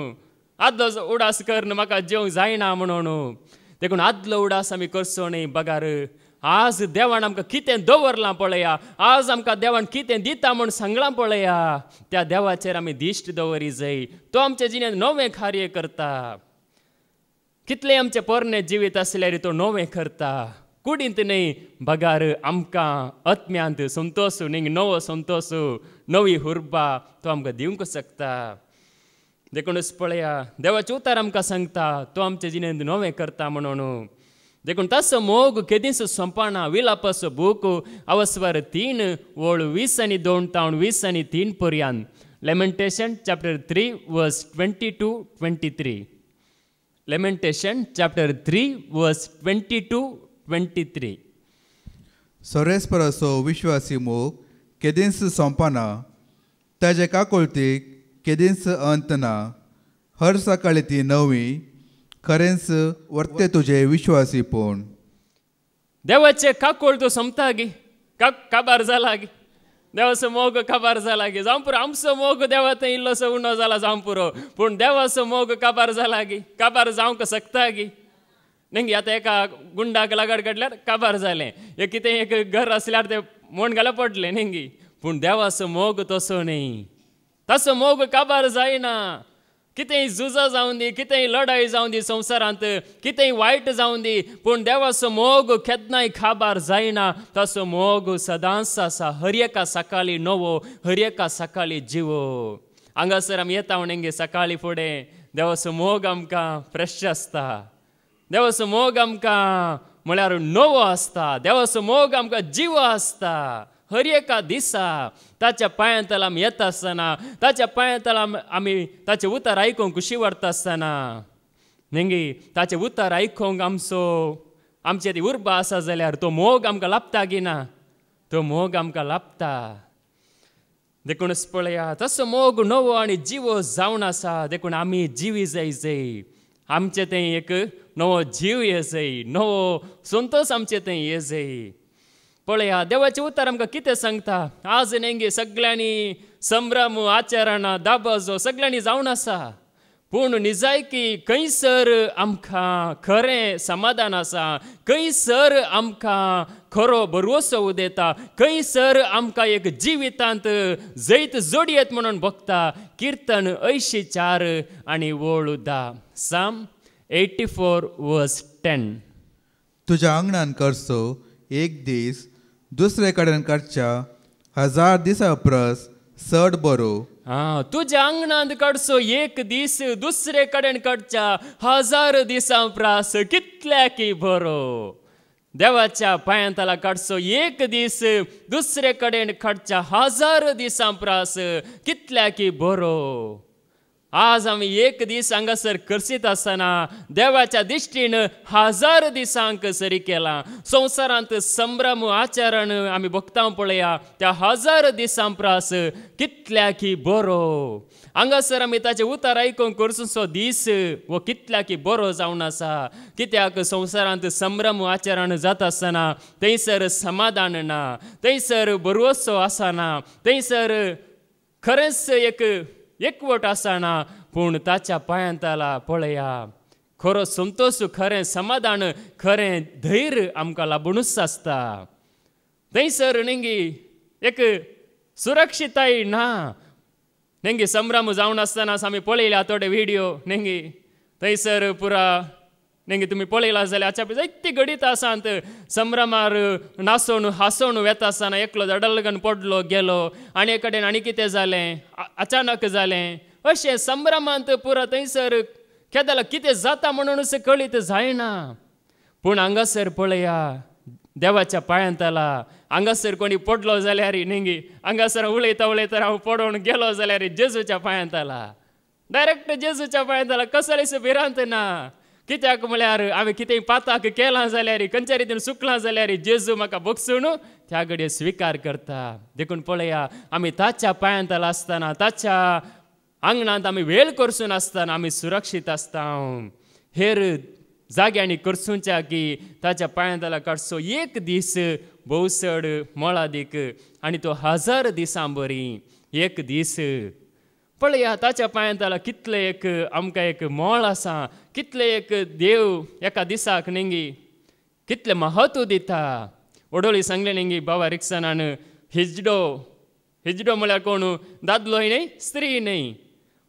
आदलो उडास करन म्हाका जिवंक जायना म्हणून देखून आदलो उडास आमी करचो न्ही बगार आज देवान आमकां कितें दवरलां पळया आज आमकां देवान कितें दिता म्हूण सांगलां पळया त्या देवाचेर आमी दिश्ट दवरी जाय तो आमच्या जिणेंत नवें कार्य करता कितलें आमचें पोरणें जिवीत आसल्यार तो नवें करता कुडींत न्ही बगार आमकां आत्म्यांत संतोश न्ही नवो संतोश नवी हुर्बा तो आमकां दिवंक शकता देखूनच पळया देवाचें उतर आमकां सांगता तो आमच्या जिणेंत नवें करता म्हणून देखून ताचो मोग केदींच सोंपना विलापाचो बूक अवस्वर 3 ओळ 20 आनी 2 तावन 20 आनी 3 पर्यंत लेमेंटेशन चॅप्टर 3 वर्स 22-23 लेमेंटेशन चॅप्टर 3 वर्स 22-23 सोरेस्पराचो विश्वासी मोग केदींच सोंपना ताजे काकुळतीक केदींच अंत ना हर सकाळी ती नवी खरेंच वर्ते तुजे विश्वासीपण देवाचे काकोळ तो सोंपता गी काबार जाला गी देवाचो मोग काबार जाला गी जावं पुरो आमचो मोग देवा थंय इल्लोसो उणो जाला जावं पुरो पूण देवाचो मोग काबार जाला गी काबार जावंक शकता गी न्ही आतां एका गुंडाक लागड काडल्यार काबार जालें एक कितें एक घर आसल्यार तें मोड घाला पडलें न्ही पूण देवाचो मोग तसो न्ही ताचो मोग काबार जायना कितेंय झुजां जावं दी कितेंय लढाई जावं दी संवसारांत कितेंय वायट जावं दी पूण देवाचो मोग केन्नाय काबार जायना ताचो मोग सदांच आसा हर एका सकाळी नवो हर एका सकाळी जिवो हांगासर आमी येता म्हणगे सकाळी फुडें देवाचो मोग आमकां फ्रेश आसता देवाचो मोग आमकां म्हळ्यार नवो आसता देवाचो मोग आमकां जिवो आसता हर एका दिसा ताच्या पांयांतल आमी येता आसतना ताच्या पांयांतल आमी ताचें उतर आयकूंक खुशी व्हरता आसतना न्ही ताचें उतर आयकूंक आमची ती उर्बा आसा जाल्यार तो मोग आमकां लाभता की ना तो मोग आमकां लाभता देखूनच पळया तसो मोग नवो आनी जिवो जावन आसा देखून आमी जिवी जाय आमचें तें एक नवो जीव ये जाय नवो संतोश आमचें तें ये जाय पळया देवाचें उतर आमकां कितें सांगता आज नेंगे सगळ्यांनी संभ्रम आचरण दाबजो सगळ्यांनी जावन आसा पूण निजायकी खंयसर आमकां खरें समाधान आसा खंयसर आमकां खरो भरवोसो उदेता खंयसर आमकां एक जिवितांत जैत जोडयेत म्हणून बगता किर्तन 84 आनी ओळ 10 साम 84 वर्स 10 तुज्या आंगणान करचो एक दीस दुसरे कडेन काडच्या 1000 दिसां परस चड बरो तुज्या आंगणांत काडचो एक दीस दुसरे कडेन काडच्या 1000 दिसां प्रास कितल्याकी बरो देवाच्या पांयांतला काडचो एक दीस दुसरे कडेन काडच्या 1000 दिसां प्रास कितल्याकी बरो आज आमी एक दीस हांगासर करसीत आसतना देवाच्या दिश्टीन 1000 दिसांक सरी केलां संवसारांत संभ्रम आचरण आमी भोगता पळया त्या 1000 दिसां प्रास कितल्याकी बरो हांगासर आमी ताचें उतर आयकूंक करचो दीस वो कितल्याकी बरो जावन आसा कित्याक संवसारांत संभ्रम आचरण जाता आसतना थंयसर समाधान ना थंयसर बरवोसो आसना थंयसर खरेंच एकवट आसना पूण ताच्या पांयांतला पळया खरो संतोश खरें समाधान खरें धैर्य आमकां लाबूनच आसता थंयसर नेंगी एक सुरक्षिताय ना नेंगी संभ्रम जावन आसतना आमी पळयल्या थोडे व्हिडिओ नेंगी थंयसर पुरा नेंगी तुमी पळयला जाल्यार हाच्या जायती गडीत आसात संभ्रमार नाचोवन हांसोवन वेता आसतना एकलो धडलगन पडलो गेलो आनी एक कडेन आनी कितें जालें अचानक जालें अशें संभ्रमांत पुरा थंयसर केदाला कितें जाता म्हणून अशें कळीत जायना पूण हांगासर पळया देवाच्या पांयांत आला हांगासर कोणी पडलो जाल्यार नेंगी हांगासर उलयता उलयता हांव पडोवन गेलो जाल्यार जेजूच्या पांयांत आला डायरेक्ट जेजूच्या पांयांत आला कसलेच भिरांत ना कित्याक म्हळ्यार हांवें कितेंय पाताक केलां जाल्यार खंयच्या रितीन चुकलां जाल्यार जेजू म्हाका बगसून त्या घडये स्विकार करता देखून पळया आमी ताच्या पांयांत आला आसतना ताच्या आंगणांत आमी वेळ करसून आसतना आमी सुरक्षीत आसता हेर जाग्यांनी करसूच्या की ताच्या पांयांत आला काडचो एक दीस भोवसड मोळादीक आनी तो 1000 दिसां बरी एक दीस पळया ताच्या पांयांत आला कितले एक आमकां एक मोळ आसा कितले एक देव एका दिसाक नेंगी कितले महत्व दिता ओडोळी सांगले नेंगी बाबा रिक्सनान हिजडो हिजडो म्हळ्यार कोण दादलोय न्हय स्त्री न्हय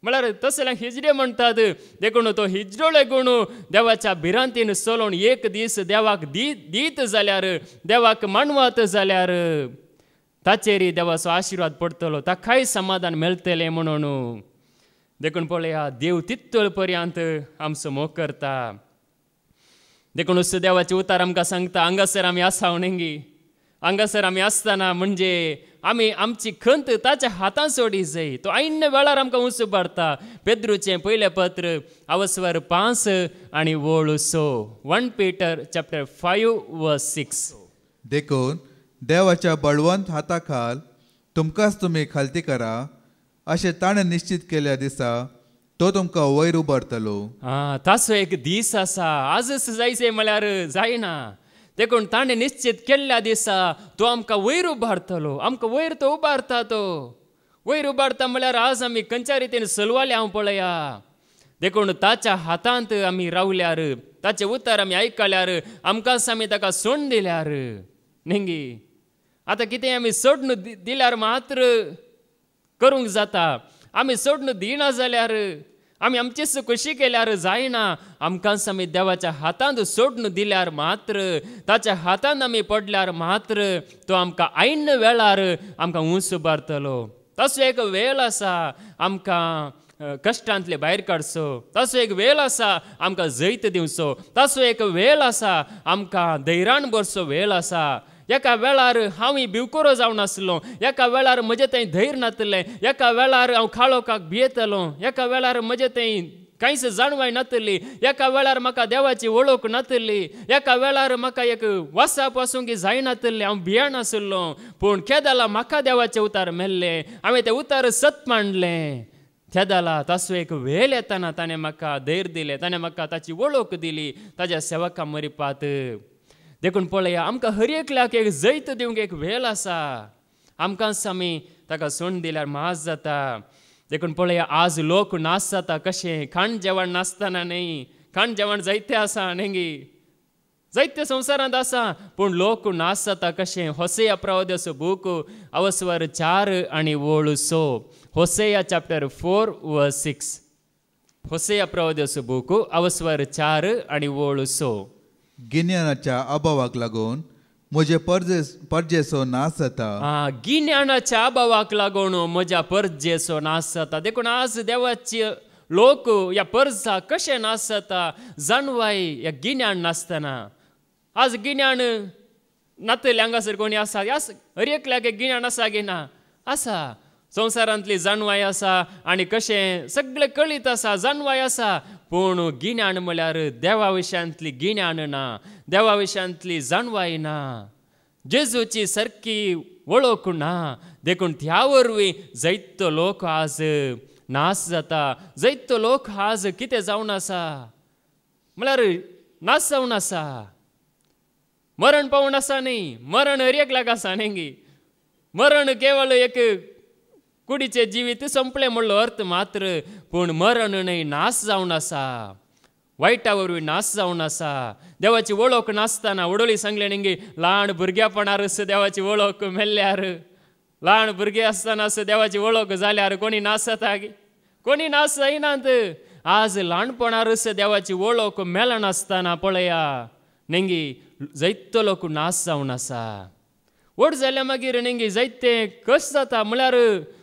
म्हळ्यार तसल्यांक हिजडे म्हणटात देखून तो हिजडो लेगून देवाच्या भिरांतीन चलोवन एक दीस देवाक दीत जाल्यार देवाक मानवत जाल्यार ताचेर देवाचो आशिर्वाद पडटलो ताकाय समाधान मेळटलें म्हणून देखून पळया देव तितळ पर्यंत आमचो मोग करता देखून देवाचे उतार आमकां सांगता हांगासर आमी आसा नेंगी हांगासर आमी आसतना म्हणजे आमी आमची खंत ताच्या हातांत सोडी जाय तो ऐन वेळार आमकां उंच भरता पेद्रूचें पयलें पत्र अवस्वर 5 आनी वोळ 6 1 Peter chapter 5:6 देखून देवाच्या बळवंत हाता खाल तुमकांच तुमी खालती करा अशें ताणें निश्चित केल्या दिसा तो तुमकां वयर उबारतलो ताचो एक दीस आसा आजच जायचे म्हळ्यार जायना देखून ताणें निश्चित केल्ल्या दिसा तो आमकां वयर उबारतलो आमकां वयर तो उबारता तो वयर उबारता म्हळ्यार आज आमी खंयच्या रितीन चलवाले हांव पळया देखून ताच्या हातांत आमी रावल्यार ताचें उतर आमी आयकल्यार आमकांच आमी ताका सोडून दिल्यार नेंगी आतां कितें आमी सोडून दिल्यार मात्र करूंक जाता आमी सोडून दिना जाल्यार आमी आमचीच खुशी केल्यार जायना आमकांच आमी देवाच्या हातांत सोडून दिल्यार मात्र ताच्या हातांत आमी पडल्यार मात्र तो आमकां ऐन वेळार आमकां उंच उबारतलो तसो एक वेळ आसा आमकां कश्टांतले भायर काडचो तसो एक वेळ आसा आमकां जैत दिवचो तसो एक वेळ आसा आमकां धैर्यान भरचो वेळ आसा एका वेळार हांव भिवकोरो जावन आसलो एका वेळार म्हजें थंय धैर्य नासलें एका वेळार हांव खाळोवपाक भियेतलो एका वेळार म्हजें थंय कांयच जाणवाय नासली एका वेळार म्हाका देवाची वळख नासली एका वेळार म्हाका एक वासा पासूंक जायनासलें हांव भियेनासलो पूण केदाला म्हाका देवाचें उतार मेळ्ळें हांवें तें उतार सत मांडलें केदाला ताचो एक वेळ येताना ताणें म्हाका धैर्य दिलें ताणें म्हाका ताची वळख दिली ताच्या सेवकां मरिपात देखून पळया आमकां हर एकल्याक एक जैत दिवंक एक वेळ आसा आमकांच आमी ताका सोडून दिल्यार माज जाता देखून पळया आज लोक नाच जाता कशें खाण जेवण नासतना न्हय खाण जेवण जायतें आसा नेंगी जायते संवसारांत आसा पूण लोक नाच जाता कशें होसेया प्रवाद्याचो बूक अवस्वर 4 आनी वोळ 6 होसेया चॅप्टर 4:6 होसेया प्रवाद्याचो बूक अवस्वर 4 आनी वोळ 6 गिन्यानाच्या अभावाक लागून म्हजे परजेचो नाश जाता गिन्यानाच्या अभावाक लागून म्हज्या परजेचो नाश जाता देखून आज देवाचे लोक ह्या परजा कशें नाश जाता जाणवाय ह्या गिन्यान नासतना आज गिन्यान नातले हांगासर कोणी आसा हर एकल्याक एक गिन्यान आसा की ना आसा संवसारांतली जाणवाय आसा आनी कशें सगळें कळीत आसा जाणवाय आसा पूण गिन्यान म्हळ्यार देवा विशयांतली गिन्यान ना देवा विशयांतली जाणवाय ना जेजूची सारकी वळख ना देखून त्या वरवीं जायतो लोक आज नाश जाता जायतो लोक आज कितें जावन आसा म्हळ्यार नाश जावन आसा मरण पावून आसा न्ही मरण हर एकल्याक आसा न्ही मरण केवळ एक कुडीचें जिवीत संपलें म्हणलो अर्थ मात्र पूण मरण न्हय नाश जावन आसा वायटा वरवीं नास जावन आसा. देवाची वळख नासतना वडोळी सांगले निंगे ल्हान भुरग्यापणार देवाची वळख मेल्ल्यार, ल्हान भुरगे आसतना देवाची वळख जाल्यार कोणी नासता गे, कोणी नास जायनात. आज ल्हानपणार देवाची वळख मेला नासतना पळया नेंगी जायतो लोक नास जावन आसा. व्हड जाल्या मागीर नेंगी जायते कश जाता म्हळ्यार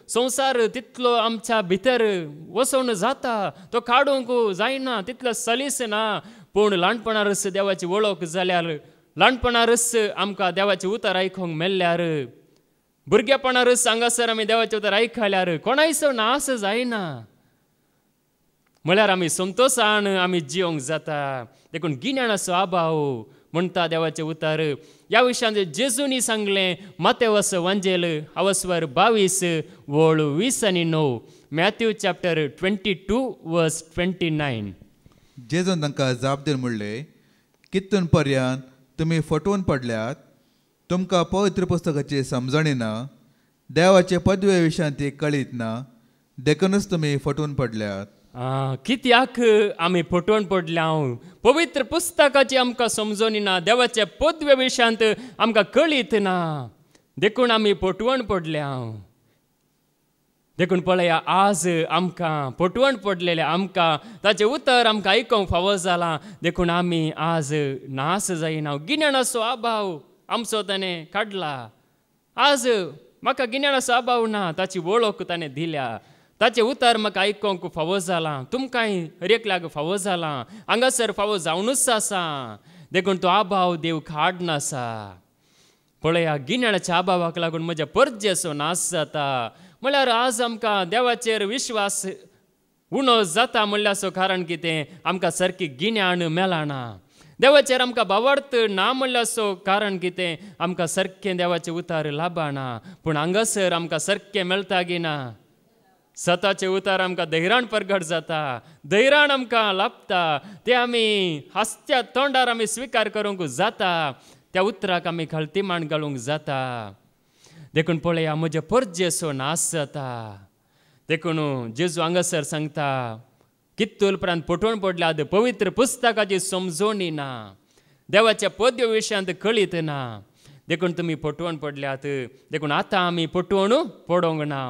संवसार तितलो आमच्या भितर वसोवन जाता, तो काडूंक जायना, तितलो सलीस ना. पूण ल्हानपणार देवाची वळख जाल्यार, ल्हानपणार आमकां देवाचें उतर आयकूंक मेल्ल्यार, भुरगेपणार हांगासर आमी देवाचें उतर आयकल्यार कोणायचो नास जायना. म्हळ्यार आमी संतोशान आमी जियोंक जाता. देखून गिन्यानाचो आभाव म्हणटा देवाचें उतर. ह्या विशयान जेजूनी सांगलें मातेवस वांजेल आवस्वर 22 वळ 20 आनी 9. मॅथ्यू चॅप्टर 22 वर्स 29. जेजून तांकां जाप दिवन म्हणलें, कितून पर्यंत तुमी फटवून पडल्यात? तुमकां पवित्र पुस्तकाची समजणी ना, देवाचे पदवे विशयान ती कळीत ना, देखूनच तुमी फटवून पडल्यात. कित्याक आमी फटवून पडल्या? पवित्र पुस्तकाची आमकां समजोनी ना, देवाच्या पदवे विशयांत आमकां कळीत ना, देखून आमी फटवून पडल्या. देखून पळया, आज आमकां फटवून पडलेले आमकां ताचें उतर आमकां आयकूंक फावो जालां. देखून आमी आज नास जायना. गिन्यानाचो आभाव आमचो ताणें काडला. आज म्हाका गिन्यानाचो आभाव ना, ताची वळख ताणें दिल्या, ताचें उतर म्हाका आयकूंक फावो जालां, तुमकांय हर एकल्याक फावो जालां, हांगासर फावो जावनूच आसा. देखून तो आभाव देव काडनासा. पळया, गिन्यानाच्या आभावाक लागून म्हज्या परजेचो नास जाता. म्हळ्यार आज आमकां देवाचेर विश्वास उणो जाता म्हणल्याचो कारण कितें? आमकां सारकी गिन्यान मेळना. देवाचेर आमकां भावार्थ ना म्हणल्याचो कारण कितें? आमकां सारकें देवाचें उतर लाभना. पूण हांगासर आमकां सारकें मेळटा गी ना. सताचें उतर आमकां धैर्यान प्रगट जाता, धैर्यान आमकां लाभता. तें आमी हास्त्या तोंडार आमी स्विकार करूंक जाता, त्या उतराक आमी खालतीमाण घालूंक जाता. देखून पळया, म्हजे परजेचो नास जाता. देखून जेजू हांगासर सांगता, कितूल उपरांत फटवून पडल्यात, पवित्र पुस्तकाची समजोणी ना, देवाच्या पदवे विशयांत कळीत ना, देखून तुमी फटवून पडल्यात. देखून आतां आमी फटवून पडोंक ना.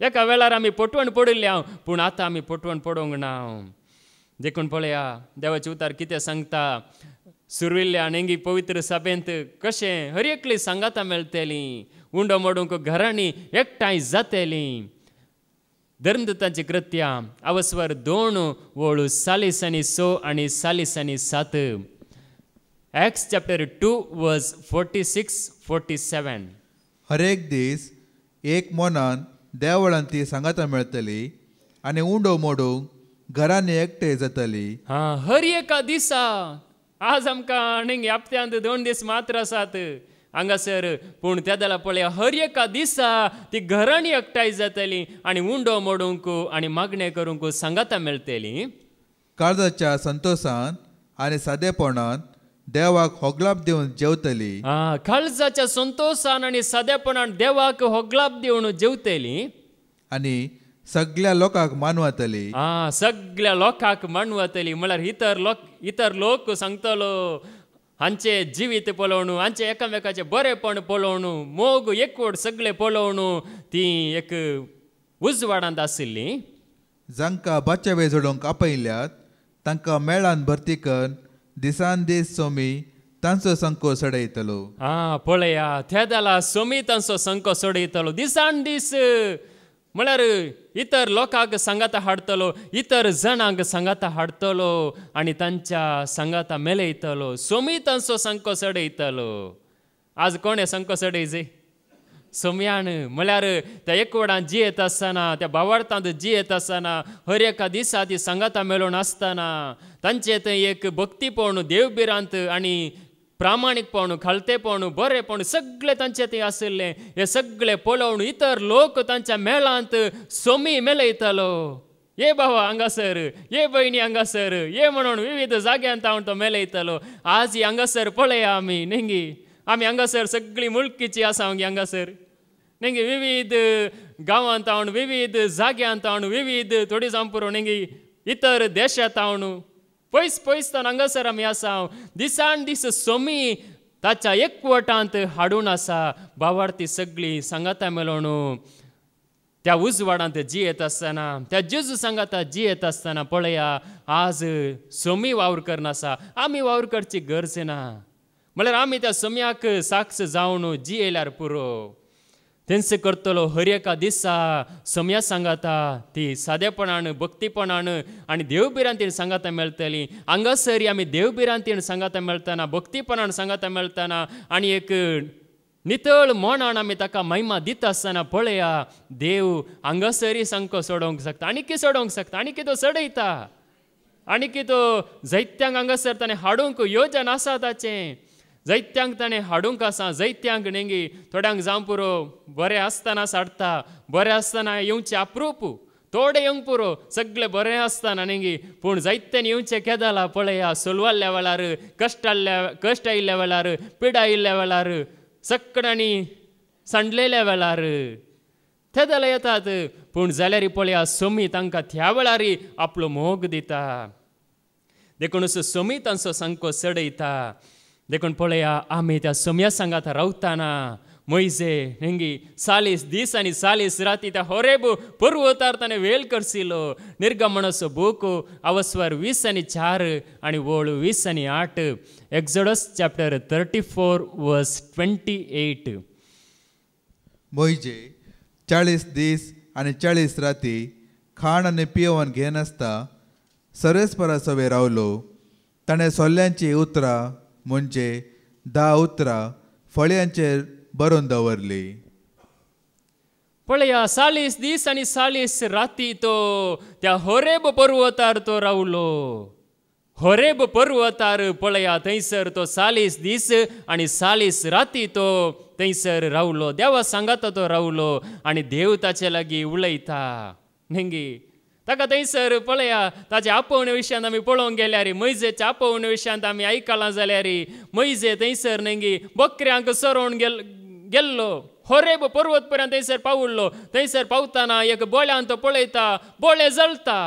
एका वेळार आमी फटवून पडिल्ल्या, पूण आतां आमी फटवून पडोंक ना. देखून पळया, देवाचें उतर कितें सांगता. सुरविल्ल्या नेंगी पवित्र सभेंत कशें हर एकली सांगातां मेळटलीं, उंडो मोडूंक घरांनी एकठांय जातलीं. धर्मदूतांची कृत्यां आवस्वर 2 वळू 46 आनी 7. एक्ट्स चॅप्टर 2 वर्स 46-47. हर एक दीस एक मोनान देवळान ती सांगातां मेळटली आनी उंडो मोडूंक घरांनी एकठांय जातली. हर एका दिसा. आज आमकां न्ही हप्त्यांत 2 दीस मात्र आसात हांगासर, पूण त्या जाल्यार पळया, हर एका दिसा ती घरांनी एकठांय जातली आनी उंडो मोडूंक आनी मागणें करूंक सांगातां मेळटली. काळजाच्या संतोशान आनी सादेपणान देवाक होगलाप दिवन जेवतली. काळजाच्या संतोशान आनी सादेपणान देवाक होगलाप दिवन जेवतली. आनी सगळ्या लोकांक मानवतली. सगळ्या लोकांक मानवतली. म्हळ्यार इतर लोक सांगतलो हांचे जिवीत पळोवन, हांचे एकामेकाचे बरेपण पळोवन, मोग एकवट सगळे पळोवन ती एक उजवाडांत आशिल्ली. जांकां बाच्या वेजोडोंक आपयल्यात तांकां मेळान भरती करून दिसान दीस सोमी तांचो संको सोडयतलो. पळया, त्या जाला सोमी तांचो संको सोडयतलो. दिसान दीस म्हळ्यार इतर लोकांक सांगाता हाडटलो, इतर जणांक सांगाता हाडटलो आनी तांच्या सांगाता मेलयतलो. सोमी तांचो संको सोडयतलो. आज कोण हे संको सोडयचे? सोम्यान. म्हळ्यार त्या एकवडांत जियेत आसतना, त्या भावार्थांत जियेत आसतना, हर एका दिसा ती सांगाता मेळून आसतना तांचे थंय एक भक्तीपण, देवबिरांत आनी प्रामाणीकपण, खालतेपण, बरेपण सगळे तांचे थंय आशिल्लें. हे सगळे पळोवन इतर लोक तांच्या मेळांत सोमी मेलयतलो. ये भावा हांगासर, ये भयणी हांगासर, ये म्हणून विविध जाग्यांत हांव तो मेलयतलो. आज हांगासर पळया आमी नेंगी, आमी हांगासर सगळीं मुळकीची आसा हांगासर नेंगी, विविध गांवांत हांव, विविध जाग्यांत हांव, विविध थोडी जावन पुरो नेंगी इतर देशांत हांव, पयस पयसतान हांगासर आमी आसा दिसान दीस सोमी ताच्या एकवटांत हाडून आसा भावार्थी सगळीं सांगाता मेळोन त्या उजवाडांत जियेत आसतना त्या जेजू सांगाता जियेत आसतना पळया आज सोमी वावर करनासा आमी वावर करची गरज ना म्हळ्यार आमी त्या सोम्याक साक्ष जावन जियेल्यार पुरो तेंच करतलो हर एका दिसा सोम्या सांगाता ती सादेपणान भक्तीपणान आनी देवबिरांतीन सांगाता मेळटली हांगासरी आमी देवबिरांतीन सांगाता मेळटना भक्तीपणान सांगाता मेळटना आनी एक नितळ मनान आमी ताका महिमा दिता आसतना पळया देव हांगासरी सांगो सोडोवंक शकता आनी कितें सोडोवंक शकता आनी कितें सोडयता आनी कितें जैत्यांक हांगासर ताणें हाडूंक येवजन आसा ताचें जैत्यांक ताणें हाडूंक आसा जैत्यांक नेंगी थोड्यांक जावं पुरो बरें आसतना साडटा बरें आसतना येवचें अप्रूप थोडे येवंक पुरो सगळें बरें आसतना नेंगी पूण जायत्यान येवचें केदाला पळया सोलवाल्ल्या वेळार कश्ट आयिल्ल्या वेळार पिडा आयिल्ल्या वेळार सक्कडांनी सांडलेल्या वेळार ते जाल्यार येतात पूण जाल्यार पळया सोमी तांकां त्या वेळार आपलो मोग दिता देखून सोमी तांचो सांको सडयता देखून पळया आमी त्या सोम्या सांगात रावतना मोइजे नेंगी 40 दीस आनी 40 राती त्या होरेब पर्वतार ताणें वेल करसिल्लो निर्गमनाचो बूक अवस्वर 20:4 आनी वोळ 20:8 एक्झोडस चॅप्टर 34 वर्स 28 मोइजे 40 दीस आनी 40 राती खाण आनी पियेवण घेनासता सर्वेस्परा सवे रावलो ताणें सोल्ल्यांची उतरां म्हणजे 10 उतरां फळयांचेर बरोवन दवरली पळया 40 दीस आनी 40 राती तो त्या होरेब पर्वतार तो रावलो होरेब पर्वतार पळया थंयसर तो 40 दीस आनी 40 राती तो थंयसर रावलो देवा सांगाता तो रावलो आनी देव ताचे लागीं उलयता नेंगी ताका थंयसर पळया ताच्या आपोवणे विशयांत आमी पळोवंक गेल्यार मैजेच्या आपोवणे विशयांत आमी आयकलां जाल्यार मैजे थंयसर नेंगी बकऱ्यांक सरोवन गेल्लो होरेब पर्वत पर्यंत थंयसर पावुल्लो थंयसर पावतना एक बोळ्यान तो पळयता बोळे जळटा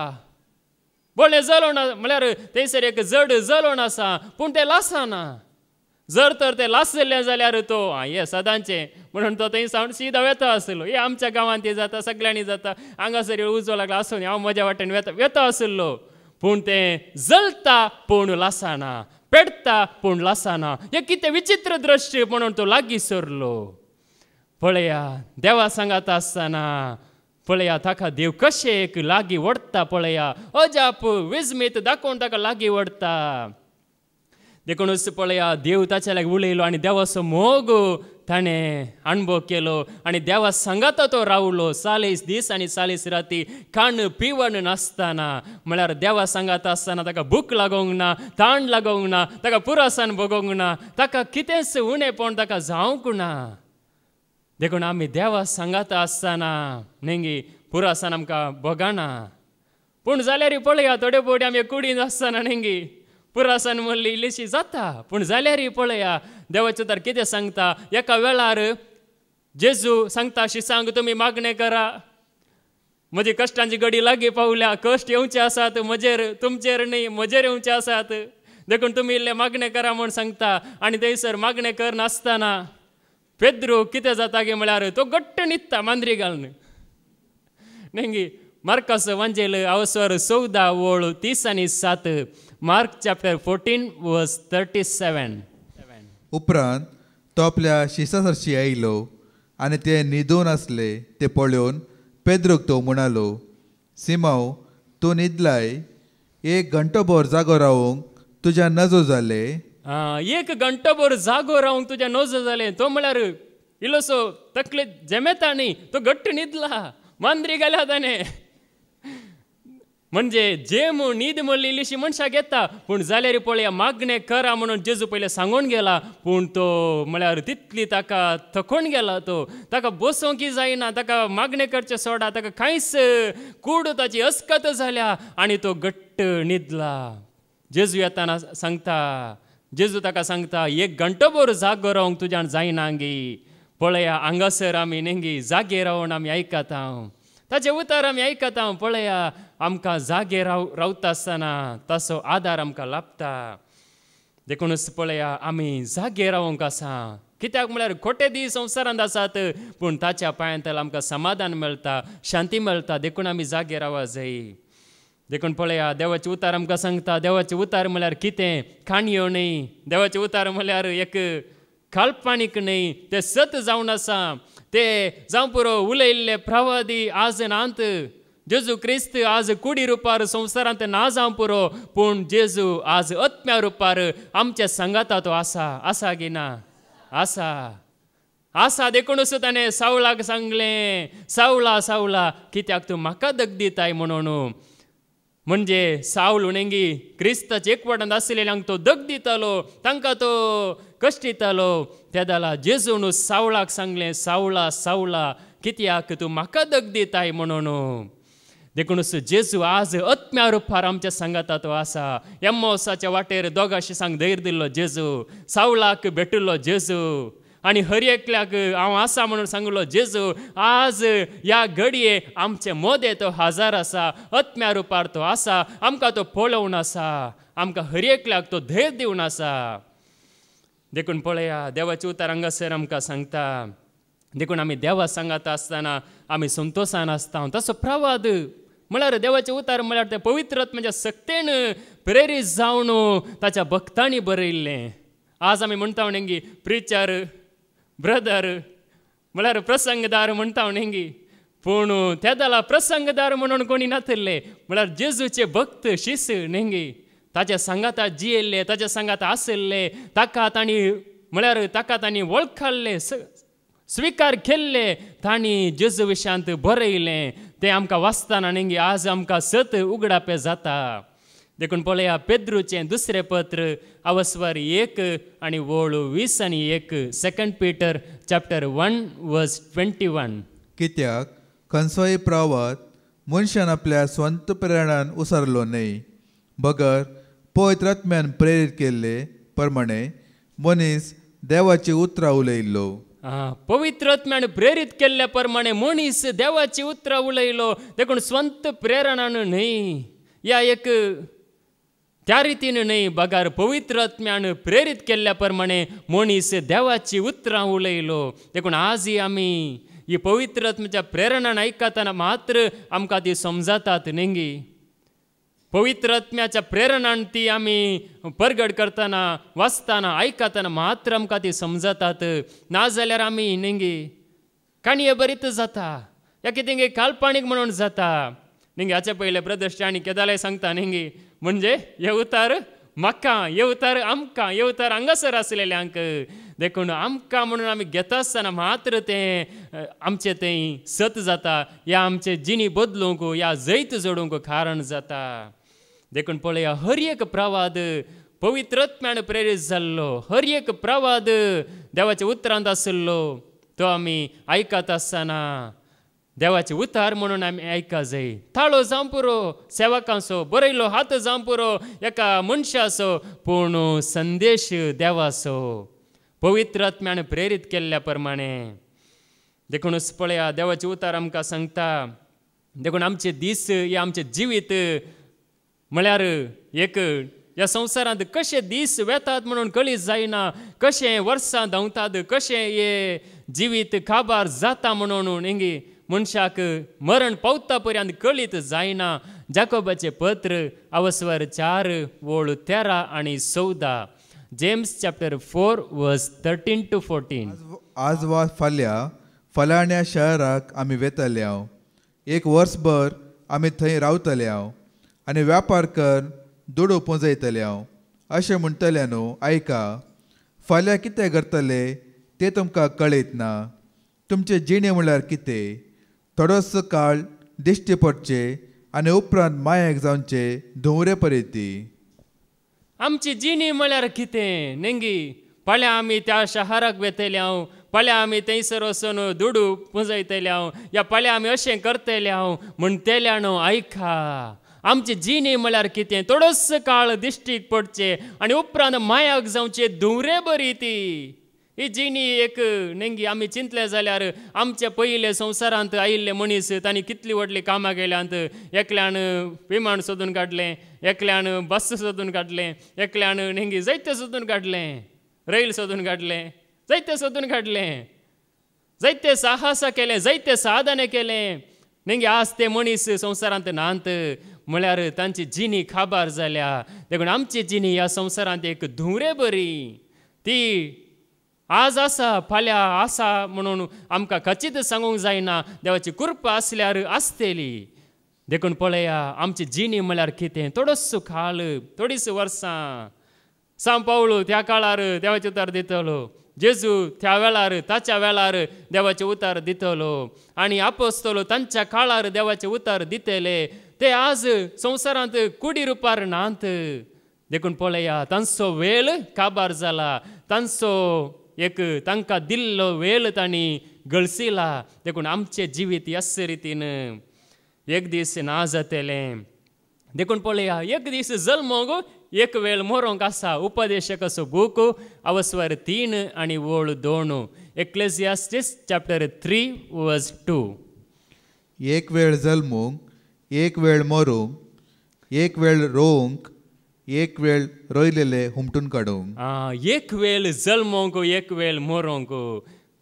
बोळे जळोन म्हळ्यार थंयसर एक जड जळोन आसा पूण तें लासना जर तर तें लासलें जाल्यार तो हे सदांचें म्हणून तो थंय सावन सीदा वेता आसलो हे आमच्या गांवांत ते जाता सगळ्यांनी जाता हांगासर उजो लागला आसून हांव म्हज्या वाटेन वेता आसलो पूण तें जळटा पूण लासना पेडटा पूण लासना हे कितें विचित्र दृश्य म्हणून तो लागीं सरलो पळया देवा सांगाता आसतना पळया ताका देव कशें एक लागीं वडटा पळया अजाप विस्मीत दाखोवन ताका लागीं वडटा देखूनच पळया देव ताच्या लागीं उलयलो आनी देवाचो मोग ताणें अणभव केलो आनी देवा सांगाता तो रावलो 40 दीस आनी 40 राती खाण पिवण नासतना म्हळ्यार देवा सांगाता आसतना ताका भूक लागोंक ना ताण लागोंक ना ताका पुरासाण भोगोंक ना ताका कितेंच उणेपण ताका जावंक ना देखून आमी देवा सांगाता आसतना नेंगी पुरासाण आमकां भोगना पूण जाल्यार पळया थोडे फावटी आमी कुडीन आसतना नेंगी पुरासाण म्हणली इल्लीशी जाता पूण जाल्यार पळया देवाचें तर कितें सांगता एका वेळार जेजू सांगता शिसांक तुमी मागणें करा म्हजी कश्टांची घडी लागीं पावल्या कश्ट येवचे आसात म्हजेर तुमचेर न्ही म्हजेर येवचे आसात देखून तुमी इल्लें मागणें करा म्हूण सांगता आनी थंयसर मागणें करनासतना पेद्रू कितें जाता गे म्हळ्यार तो घट्ट न्हिदता मांद्री घालून नेंगी मार्कास वांजेल अवस्वर 14 वोळ 30 आनी 7 मार्क चॅप्टर 14 वर्स 37 उपरांत तो आपल्या शिसासरशी आयलो आनी ते न्हिदून आसले ते पळोवन पेद्रूक तो म्हणालो सिमांव तूं न्हिदलाय 1 घंटोभर जागो रावूंक तुज्या नजो जाले 1 घंटोभर जागो रावूंक तुज्या नजो जाले तो म्हळ्यार इल्लोसो तकले जमेता न्ही तो घट्ट न्हिदला मांद्री घाल्या ताणें म्हणजे जेम न्हीद म्हणली इल्लीशी मनशाक येता पूण जाल्यार पळया मागणें करा म्हणून जेजू पयलें सांगून गेला पूण तो म्हळ्यार तितली ताका थकोन गेला तो ताका बसोवंकय जायना ताका मागणें करचें सोडा ताका कांयच कूड ताची अस्कत जाल्या आनी तो घट्ट न्हिदला जेजू येताना सांगता जेजू ताका सांगता 1 घंटोभर जागो रावंक तुज्यान जायना गी पळया हांगासर आमी नेंगी जागे रावन आमी आयकता ताचें उतर आमी आयकता पळया आमकां जागे रावता आसतना ताचो आदार आमकां लाभता. देखूनच पळया आमी जागे रावंक आसा. कित्याक म्हळ्यार खोटे दीस संवसारांत आसात पूण ताच्या पांयांतल आमकां समाधान मेळटा, शांती मेळटा. देखून आमी जागे रावूंक जाय. देखून पळया देवाचे उतार आमकां सांगता. देवाचे उतार म्हळ्यार कितें? काणयो न्हय. देवाचे उतार म्हळ्यार एक काल्पनीक न्हय. ते सत जावन आसा. ते जावं पुरो उलयल्ले प्रवादी आज नांत. जेजू क्रिस्त आज कुडी रुपार संवसारांत ना जावं पुरो पूण जेजू आज आत्म्या रुपार आमच्या संगाता तो आसा की ना? आसा. देखूनच ताणें सावळाक सांगलें, सावळा सावळा कित्याक तूं म्हाका दग दिताय म्हणून. म्हणजे सावळ उणेंगी क्रिस्ताचे एकवटांत आसलेल्यांक तो दग दितालो, तांकां तो कश्ट दितालो. त्या जाला जेजून सावळाक सांगलें, सावळा सावळा कित्याक तूं म्हाका दग दिताय म्हणून. देखूनच जेजू आज आत्म्या रुपार आमच्या सांगाता तो आसा. एम्माउसाच्या वाटेर दोगांशी सांग धैर्य दिल्लो जेजू, सावळाक भेटलो जेजू आनी हर एकल्याक हांव आसा म्हणून सांगलो जेजू. आज ह्या घडये आमचे मोदे तो हजार आसा, आत्म्या रुपार तो आसा. आमकां तो पळोवन आसा, आमकां हर एकल्याक तो धैर्य दिवन आसा. देखून पळया देवाचे उतार हांगासर आमकां सांगता. देखून आमी देवा सांगाता आसतना आमी संतोशान आसता. तसो प्रवाद म्हळ्यार देवाचे उतार म्हळ्यार ते पवित्र आत्म्याच्या सक्तेन प्रेरीत जावन ताच्या भक्तांनी बरयल्लें. आज आमी म्हणटा म्हणेंगी प्रिचर, ब्रदर म्हळ्यार प्रसंगदार म्हणटा म्हणेंगी. पूण त्या जाला प्रसंगदार म्हणून कोणी नातले. म्हळ्यार जेजूचे भक्त शिस न्हेंगी. ताच्या सांगाता जियेल्ले, ताच्या सांगाता आसले, ताका तांणी वळखले, स्विकार केल्ले, तांणी जेजू विशयांत बरयलें. तें आमकां वाचतना न्ही आज आमकां सत उगडापे जाता. देखून पळया पेद्रूचें दुसरें पत्र अवस्वर 1 आनी वळू 20 आनी 1. 2 Peter chapter 1 verse 21. कित्याक खंयचोय प्रवाद मनशान आपल्या स्वंत प्रेरणान उसरलो न्हय, बगर पवित्र आत्म्यान प्रेरीत केल्ले प्रमाणे मनीस देवाची उतरां उलयल्लो. पवित्र आत्म्यान प्रेरीत केल्ल्या प्रमाणे मनीस देवाची उतरां उलयलो. देखून स्वंत प्रेरणान न्हय, या एक त्या रितीन न्हय, बगार पवित्र आत्म्यान प्रेरीत केल्ल्या प्रमाणे मनीस देवाची उतरां उलयलो. देखून आजय आमी ही पवित्र आत्म्याच्या प्रेरणान आयकतना मात्र आमकां ती समजतात न्ही. पवित्र आत्म्याच्या प्रेरणान ती आमी परगट करतना, वाचतना, आयकतना मात्र आमकां ती समजतात. नाजाल्यार आमी न्ही काणये बरीत जाता, या कितें काल्पनीक म्हणून जाता न्ही. हाचे पयले ब्रदर आनी केदाले सांगता न्ही, म्हणजे हे उतार म्हाका, हे उतार आमकां, हे उतार हांगासर आसलेल्यांक. देखून आमकां म्हणून आमी घेता आसतना मात्र तें आमचें तें सत जाता, या आमचे जिणी बदलूंक, या जैत जोडूंक कारण जाता. देखून पळया हर एक प्रवाद पवित्र आत्म्यान प्रेरीत जाल्लो, हर एक प्रवाद देवाच्या उतरांत आसलो तो आमी आयकत आसतना देवाचे उतार म्हणून आमी आयका जाय. ताळो जावं पुरो सेवकांचो, बरयलो हात जावं पुरो एका मनशाचो, पूण संदेश देवाचो पवित्र आत्म्यान प्रेरीत केल्ल्या प्रमाणे. देखूनच पळया देवाचे उतार आमकां सांगता. देखून आमचे दीस, हे आमचे जिवीत म्हळ्यार एक ह्या संवसारांत कशे दीस वेतात म्हणून कळीत जायना, कशे वर्सां धांवतात, कशे हे जिवीत काबार जाता म्हणून न्ही मनशाक मरण पावता पर्यंत कळीत जायना. जाकोबाचें पत्र अवस्वर 4 वळू 13 आनी 14. जेम्स चॅप्टर 4 वर्स 13 to 14. आज वा फाल्याण्या शहराक आमी वेतल्या. एक वर्सभर आमी थंय रावतल्या आनी व्यापार कर दुडू पुंजयतल्या. अशें म्हणटले न्हू, आयका, फाल्यां कितें करतले तें तुमकां कळीत ना. तुमचे जिणे म्हळ्यार कितें? थोडोस काळ दिश्टी पडचे आनी उपरांत मायेक जावचे धुंवरे परिती. आमची जिणी म्हळ्यार कितें न्ही? फाल्यां आमी त्या शहराक वेतल्या, फाल्यां आमी थंयसर वचून दुडू पुंजयतल्या, या फाल्यां आमी अशें करतल्या म्हणटल्या न्हू. आयका, आमची जिणी म्हळ्यार कितें? थोडोस काळ दिश्टीक पडचे आनी उपरांत मायाक जावचे धुंवरे बरी ती. ही जिणी एक नेंगी आमी चिंतले जाल्यार आमच्या पयले संवसारांत आयिल्ले मनीस तांणी कितली व्हडली कामां केल्यांत. एकल्यान विमान सोदून काडलें, एकल्यान बस सोदून काडलें, एकल्यान नेंगी जायते सोदून काडलें, रैल सोदून काडलें, जायते सोदून काडलें, जायते साहसा केलें, जायते साधने केलें. नेंगी आज ते मनीस संवसारांत नांत म्हळ्यार तांची जिणी खाबार जाल्या. देखून आमची जिणी ह्या संवसारांत एक धुंवरे बरी ती आज आसा फाल्यां आसा म्हणून आमकां खचित सांगूंक जायना. देवाची कृपा आसल्यार आसतली. देखून पळया आमची जिणी म्हळ्यार कितें. थोडोसो काळ, थोडीच वर्सां. सांव पावलो त्या काळार देवाचे उतर दितलो. जेजू त्या वेळार ताच्या वेळार देवाचे उतर दितलो. आनी आपोस्तलो तांच्या काळार देवाचे उतर दितले. ते आज संवसारांत कुडी रुपार नांत. देखून पळया तांचो वेळ काबार जाला. तांचो एक तांकां दिल्लो वेळ तांणी गळसिला. देखून आमचें जिवीत ह्याच रितीन एक दीस ना जातलें. देखून पळया एक दीस जल्मोंक एक वेळ मोरोंक आसा. उपदेशकाचो बूक अवस्वर 3 आनी वळ 2. एक्लेसियास्टिस चॅप्टर 3 वर्स 2. एक वेळ जल्मूंक, एक वेळ मरूंक, एक वेळ रोवंक, एक वेळ रोयलेले हुमटून काडूंक. एक वेळ जल्मोंक, एक वेळ मोरोंक.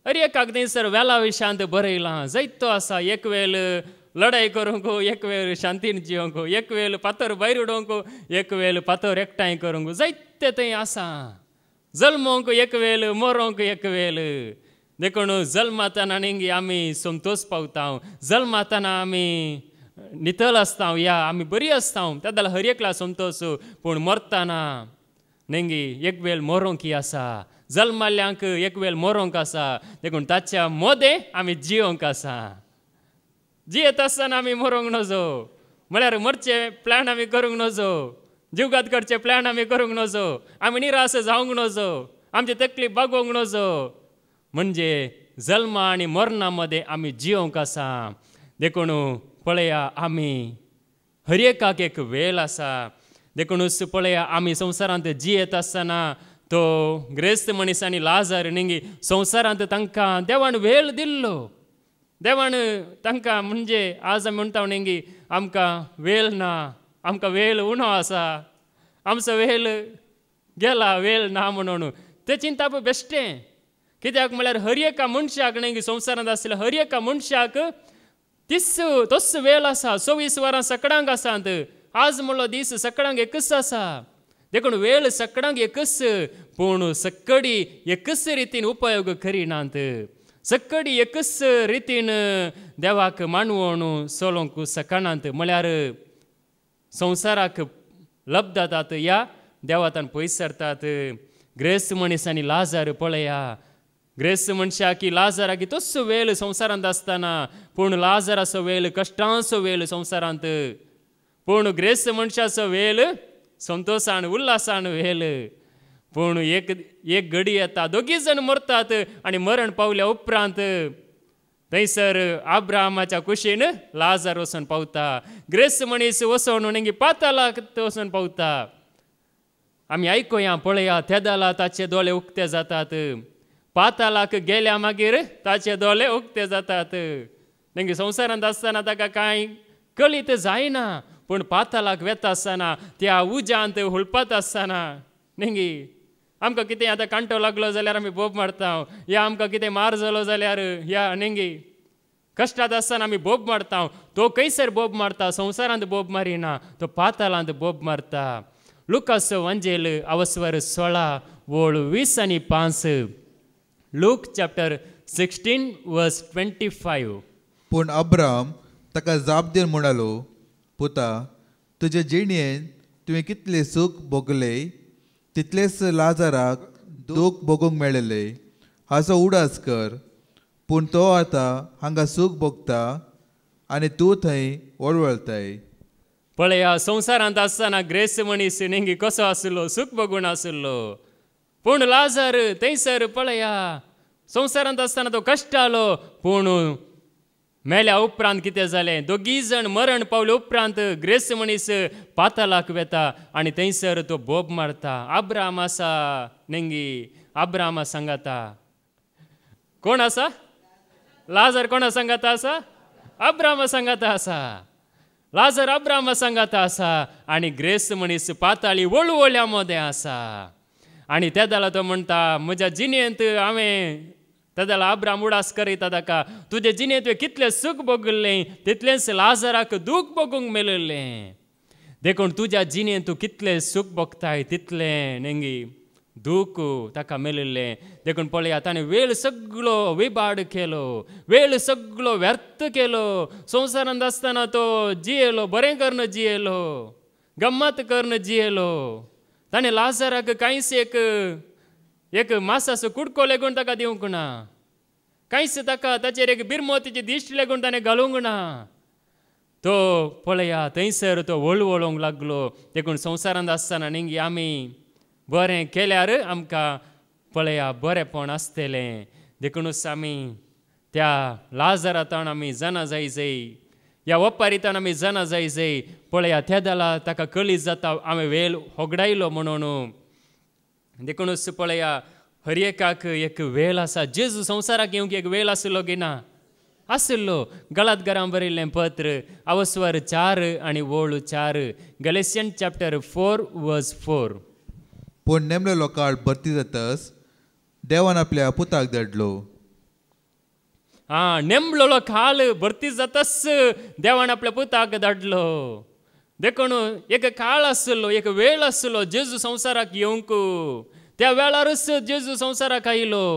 अरे एकाक दिसर वेला विशांत बरयलां जायतो आसा. एक वेळ लढाई करूंक, एक वेळ शांतीन जिवंक, एक वेळ पातर भायर उडोवंक, एक वेळ पातर एकठांय करूंक, जायते थंय आसा. जल्मोंक एक वेळ, मोरोंक एक वेळ. देखून जल्मातना नेंगी आमी संतोश पावता. जल्मातना आमी नितळ आसता, या आमी बरी आसता, त्या हर एकला संतोश. पूण मरतना नेंगी एक वेळ मोरोंक ही आसा. जल्माल्यांक एक वेळ मोरोंक आसा. देखून ताच्या मोदे आमी जिवंक आसा. जियेत आसतना आमी मरोंक नजो. म्हळ्यार मरचे प्लॅन आमी करूंक नजो. जीवघात करचे प्लॅन आमी करूंक नजो. आमी निराश जावंक नजो. आमची तकलीफ बागोवंक नजो. म्हणजे जल्मा आनी मरणा मदें आमी जिवंक आसा. देखून पळया आमी हर एकाक एक वेळ आसा. देखूनच पळया आमी संवसारांत जियेत आसतना तो ग्रेस्त मनीसांनी लाजार नेंगी संवसारांत तांकां देवान वेळ दिल्लो. देवान तांकां म्हणजे आज आमी म्हणटा नेंगी आमकां वेळ ना, आमकां वेळ उणो आसा, आमचो वेळ गेला, वेळ ना म्हणून. तें चिंताप बेश्टें. कित्याक म्हळ्यार हर एका मनशाक नेंगी संवसारांत आसल्या हर एका मनशाक तोच वेळ आसा. 24 वरां सकाळांक आसात. आज म्हणलो दीस सकाळांक एकच आसा. देखून वेळ सकाळांक एकच, पूण सक्कडी एकच रितीन उपयोग करिनात. सक्कडी एकच रितीन देवाक मानवून सोलोंक सकाळांत. म्हळ्यार संवसाराक लब्ध जातात या देवातान पयस सरतात. ग्रेस्त मनीसांनी लाजार पळया. ग्रेस्त मनशाक लाजाराक तोच वेळ संवसारांत आसतना, पूण लाजाराचो वेळ कश्टांचो वेळ संवसारांत. पूण ग्रेस्त मनशाचो वेळ संतोशान उल्हासान वेळ. पूण एक घडी येता, दोगी जण मरतात आनी मरण पावल्या उपरांत थंयसर आब्रामाच्या कुशीन लाजार वचून पावता. ग्रेस्त मनीस वचून नेंगी पातालाक वचून पावता. आमी आयकुया पळया तेदाला ताचे दोळे उक्ते जातात. पातालाक गेल्या मागीर ताचे दोळे उक्ते जातात. नेंगी संवसारांत आसतना ताका कांय कळीत जायना. पूण पातालाक वेता आसतना त्या उज्यांत हुळपात आसतना नेंगी आमकां कितें आतां कांटो लागलो जाल्यार आमी बोब मारता. या आमकां कितें मार जालो जाल्यार या नेंगी कश्टांत आसतना आमी बोब मारता. तो खंयसर बोब मारता, संवसारांत बोब मारिना, तो पातालांत बोब मारता. लुकाचो वंजेल अवस्वर 16 वळ 20 आनी 5. लूक चॅप्टर 16 वर्स 25. पूण अब्राम ताका जाप दिवन म्हणलो, पुता, तुजे जिणेन तुवें कितले सूख भोगले, तितलेच लाजाराक दूख भोगूंक मेळिल्ले. हाचो उडास कर. पूण तो आतां हांगा सूख भोगता आनी तूं थंय वळवळताय. पळया संवसारांत आसतना ग्रेस्त मनीस नेंगी कसो आसलो, सूख भोगून आसलो. पूण लाजार थंयसर पळया संवसारांत आसतना तो कश्टालो. पूण मेल्या उपरांत कितें जालें, दोगी जण मरण पावले उपरांत ग्रेस्त मनीस पातालाक वेता आनी थंयसर तो बोब मारता. आब्राम आसा नेंगी आब्रामा सांगाता कोण आसा? लाजर कोणा संगात आसा? अब्रामा संगात आसा. लाजर अब्रामा संगात आसा आणि ग्रेस मनीस पाताळी वळवळ्यामध्ये आसा. आणि त्या जाल्यार तो म्हणटा म्हज्या जिणेंत हांवें त्या जाल्यार अब्राम उडास करीता ताका तुजे जिणेंत तुवें कितलें सूख भोगलें तितलेंच लाजराक दूख भोगूंक मेळिल्लें. देखून तुज्या जिणेंत तूं कितलें सूख भोगताय तितलें नेंगी दूख ताका मेळिल्लें. देखून पळया ताणें वेळ सगळो विबाड केलो, वेळ सगळो व्यर्थ केलो. संवसारांत आसतना तो जियेलो, बरें करून जियेलो, गम्मत करून जियेलो. ताणें लाजराक कांयच एक मासाचो कुडको लेगून ताका दिवंक ना, कांयच ताका ताचेर एक बिरमोतीची दिश्ट लेगून ताणें घालूंक ना. तो पळया थंयसर तो वळवळोंक लागलो. देखून संवसारांत आसतना नेंगी आमी बरें केल्यार आमकां पळया बरेंपण आसतलें. देखूनच आमी त्या लाजरांतल्यान आमी जाणा जाय, ह्या ओपारींतल्यान आमी जाणा जाय. पळया त्या जाला ताका कळीत जाता हांवें वेळ होगडायलो म्हणून. देखूनच पळया हर एकाक एक वेळ आसा. जेजू संवसाराक येवंक एक वेळ आसलो की ना? आसलो. गलातकारांक बरयल्लें पत्र अवस्वर 4 आनी वोळ 4. गलेशियन चॅप्टर 4 वर्स 4. पूण नेमलेलो काळ भरती जातस देवान आपल्या पुताक धाडलो. नेमलेलो काळ भरती जातस देवान आपल्या पुताक धाडलो. देखून एक काळ आसलो, एक वेळ आसलो जेजू संवसाराक येवंक. त्या वेळारच जेजू संवसाराक आयलो.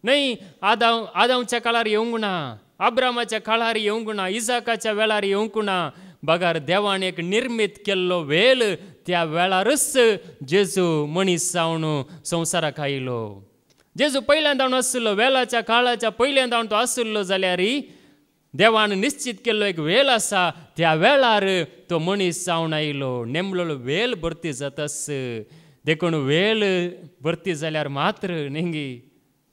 न्हय आदामच्या काळार येवंक ना, अब्रामाच्या काळार येवंक ना, इजाकाच्या वेळार येवंक ना. बगार देवान एक निर्मीत केल्लो वेळ त्या वेळारच जेजू मनीस जावन संवसाराक आयलो. जेजू पयल्यांदावन आसलो, वेळाच्या काळाच्या पयल्यांदावन तो आसलो जाल्यार देवान निश्चित केल्लो एक वेळ आसा. त्या वेळार तो मनीस जावन आयलो. नेमलेलो वेळ भरती जातास. देखून वेळ भरती जाल्यार मात्र नेंगी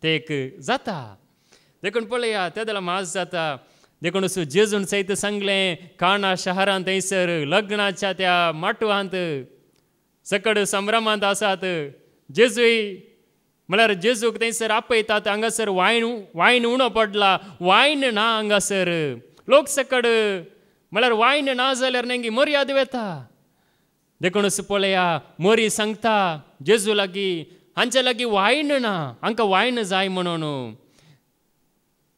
ते एक जाता. देखून पळया त्या जाल्यार मास जाता. देखून जेजून सयत सांगलें काना शहरांत थंयसर लग्नाच्या त्या माटवांत सकड संभ्रमांत आसात. जेजूय म्हळ्यार जेजूक थंयसर आपयतात. हांगासर वायन उणो पडला, वायन ना हांगासर. लोक सकड म्हळ्यार वायन ना जाल्यार नेंगी मर्याद वेता. देखूनच पळया मोरी सांगता जेजू लागीं हांचे लागीं वायन ना, हांकां वायन जाय म्हणून.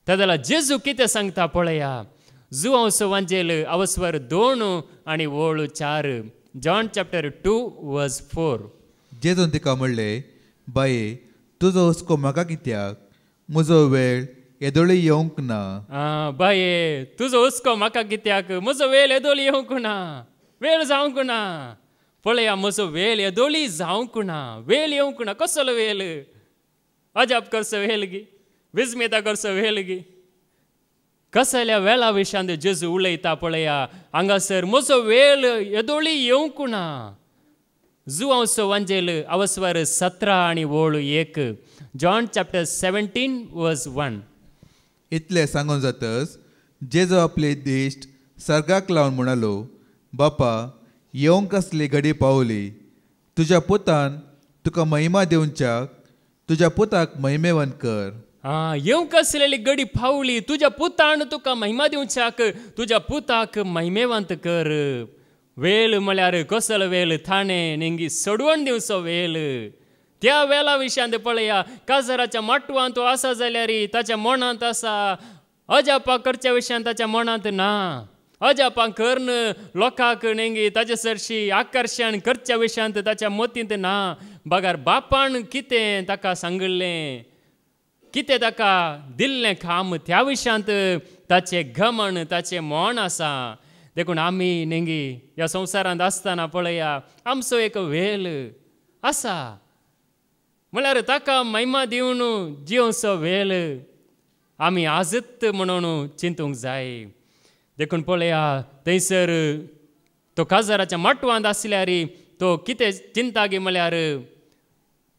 त्या जाल्यार जेजू कितें सांगता पळया. जुआंवचो वांजेल अवस्वर 2 आनी वोळ 4. जॉन चॅप्टर 2 वर्स 4. जेजून तिका म्हणलें बाये तुजो हुस्को म्हाका कित्याक? म्हजो वेळ येदोळी येवंक ना. बाये तुजो हुस्को म्हाका कित्याक? म्हजो वेळ येदोळी येवंक ना, वेळ जावंक ना. पळया म्हजो वेळ येदोळी जावंक ना, वेळ येवंक ना. कसलो वेळ? अजाप करचो वेळ गी, विस्मिता करचो वेळ गी. कसल्या वेळा विशयान जेजू उलयता पळया. हांगासर म्हजो वेळ येदोळी येवंक ना. जुआंवचो वांजेल अवस्वर 17 आनी वोळ 1. जॉन चॅप्टर 17 वर्स 1. इतलें सांगून जातस जेजू आपली दिश्ट सर्गाक लावन म्हणलो बापा येवंक असली घडी पावली. तुज्या पुतान तुका महिमा दिवच्याक तुज्या पुताक महिमेवन कर. येवंक असलेली घडी पावली. तुज्या पुतान तुका महिमा दिवच्याक तुज्या पुताक महिमेवंत कर. वेळ म्हळ्यार कसलो वेळ? थाणे नेंगी सोडवण दिवचो वेळ. त्या वेळा विशयान पळया काजराच्या माटवांत तो आसा जाल्यार ताच्या मनांत आसा. अजापा करच्या विशयान ताच्या मनांत ना. अजापा करून लोकांक नेंगी ताचे सरशी आकर्शण करच्या विशयांत ताच्या मतींत ना. बगार बापान कितें ताका सांगलें, कितें ताका दिल्लें काम त्या विशयांत ताचे घमण ताचे मन आसा. देखून आमी नेंगी ह्या संवसारांत आसतना पळया आमचो एक वेळ आसा. म्हळ्यार ताका महिमा दिवन जिवचो वेळ आमी आजत म्हणून चिंतूंक जाय. देखून पळया थंयसर तो काजाराच्या माटवांत आसल्यार तो कितें चिंता गे म्हळ्यार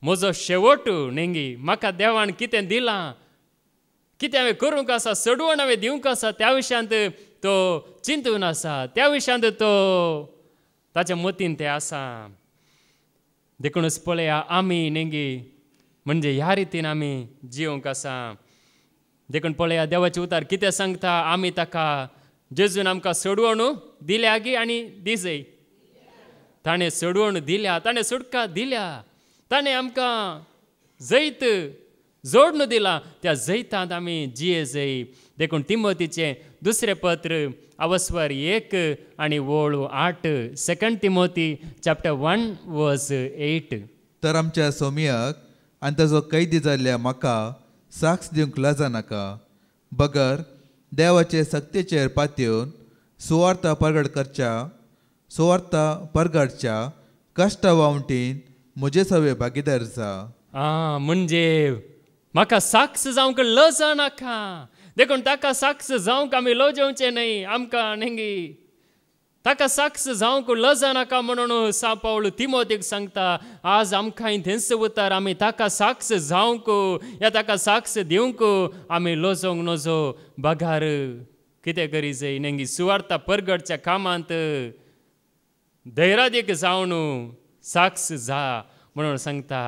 म्हजो शेवट नेंगी म्हाका देवान कितें दिलां, कितें हांवें करूंक आसा, सोडवण हांवें दिवंक आसा त्या विशयांत तो चिंतून आसा. त्या विशयांत तो ताच्या मतीन तें आसा. देखूनच पळया आमी नेंगी म्हणजे ह्या रितीन आमी जिवंक आसा. देखून पळया देवाचे उतार कितें सांगता आमी ताका जेजून आमकां सोडवण दिल्या गी आनी दिजय ताणें सोडवण दिल्या ताणें सुटका दिल्या ताणें आमकां जैत जोडून दिला त्या जैतांत आमी जिये जाय देखून तिमोथीचें दुसरें पत्र अवस्वर 1 आनी वळू 8 2 तिमोथी चॅप्टर 1 वर्स 8 तर आमच्या सोमयाक आनी ताजो कैदी जाल्ल्या म्हाका साक्ष दिवंक लाजा नाका बगर देवाचे सक्तीचेर पातयेवन सुवार्ता परगडच्या कश्टा वावटीन म्हजे सवे भागीदार जा म्हणजे म्हाका साक्ष जावंक लजा नाका देखून ताका साक्ष जावंक आमी लजोवचे न्हय आमकां नेंगी ताका साक्ष जावंक लजा नाका म्हणून सा पावल तिमोथीक सांगता आज आमकां थंयच उतार आमी ताका साक्ष जावंक या ताका साक्ष दिवंक आमी लजोवंक नजो बगार कितें करी जाय नेंगी सुवार्ता परगडच्या कामांत धैर्यादीक जावन साक्ष जा म्हणून सांगता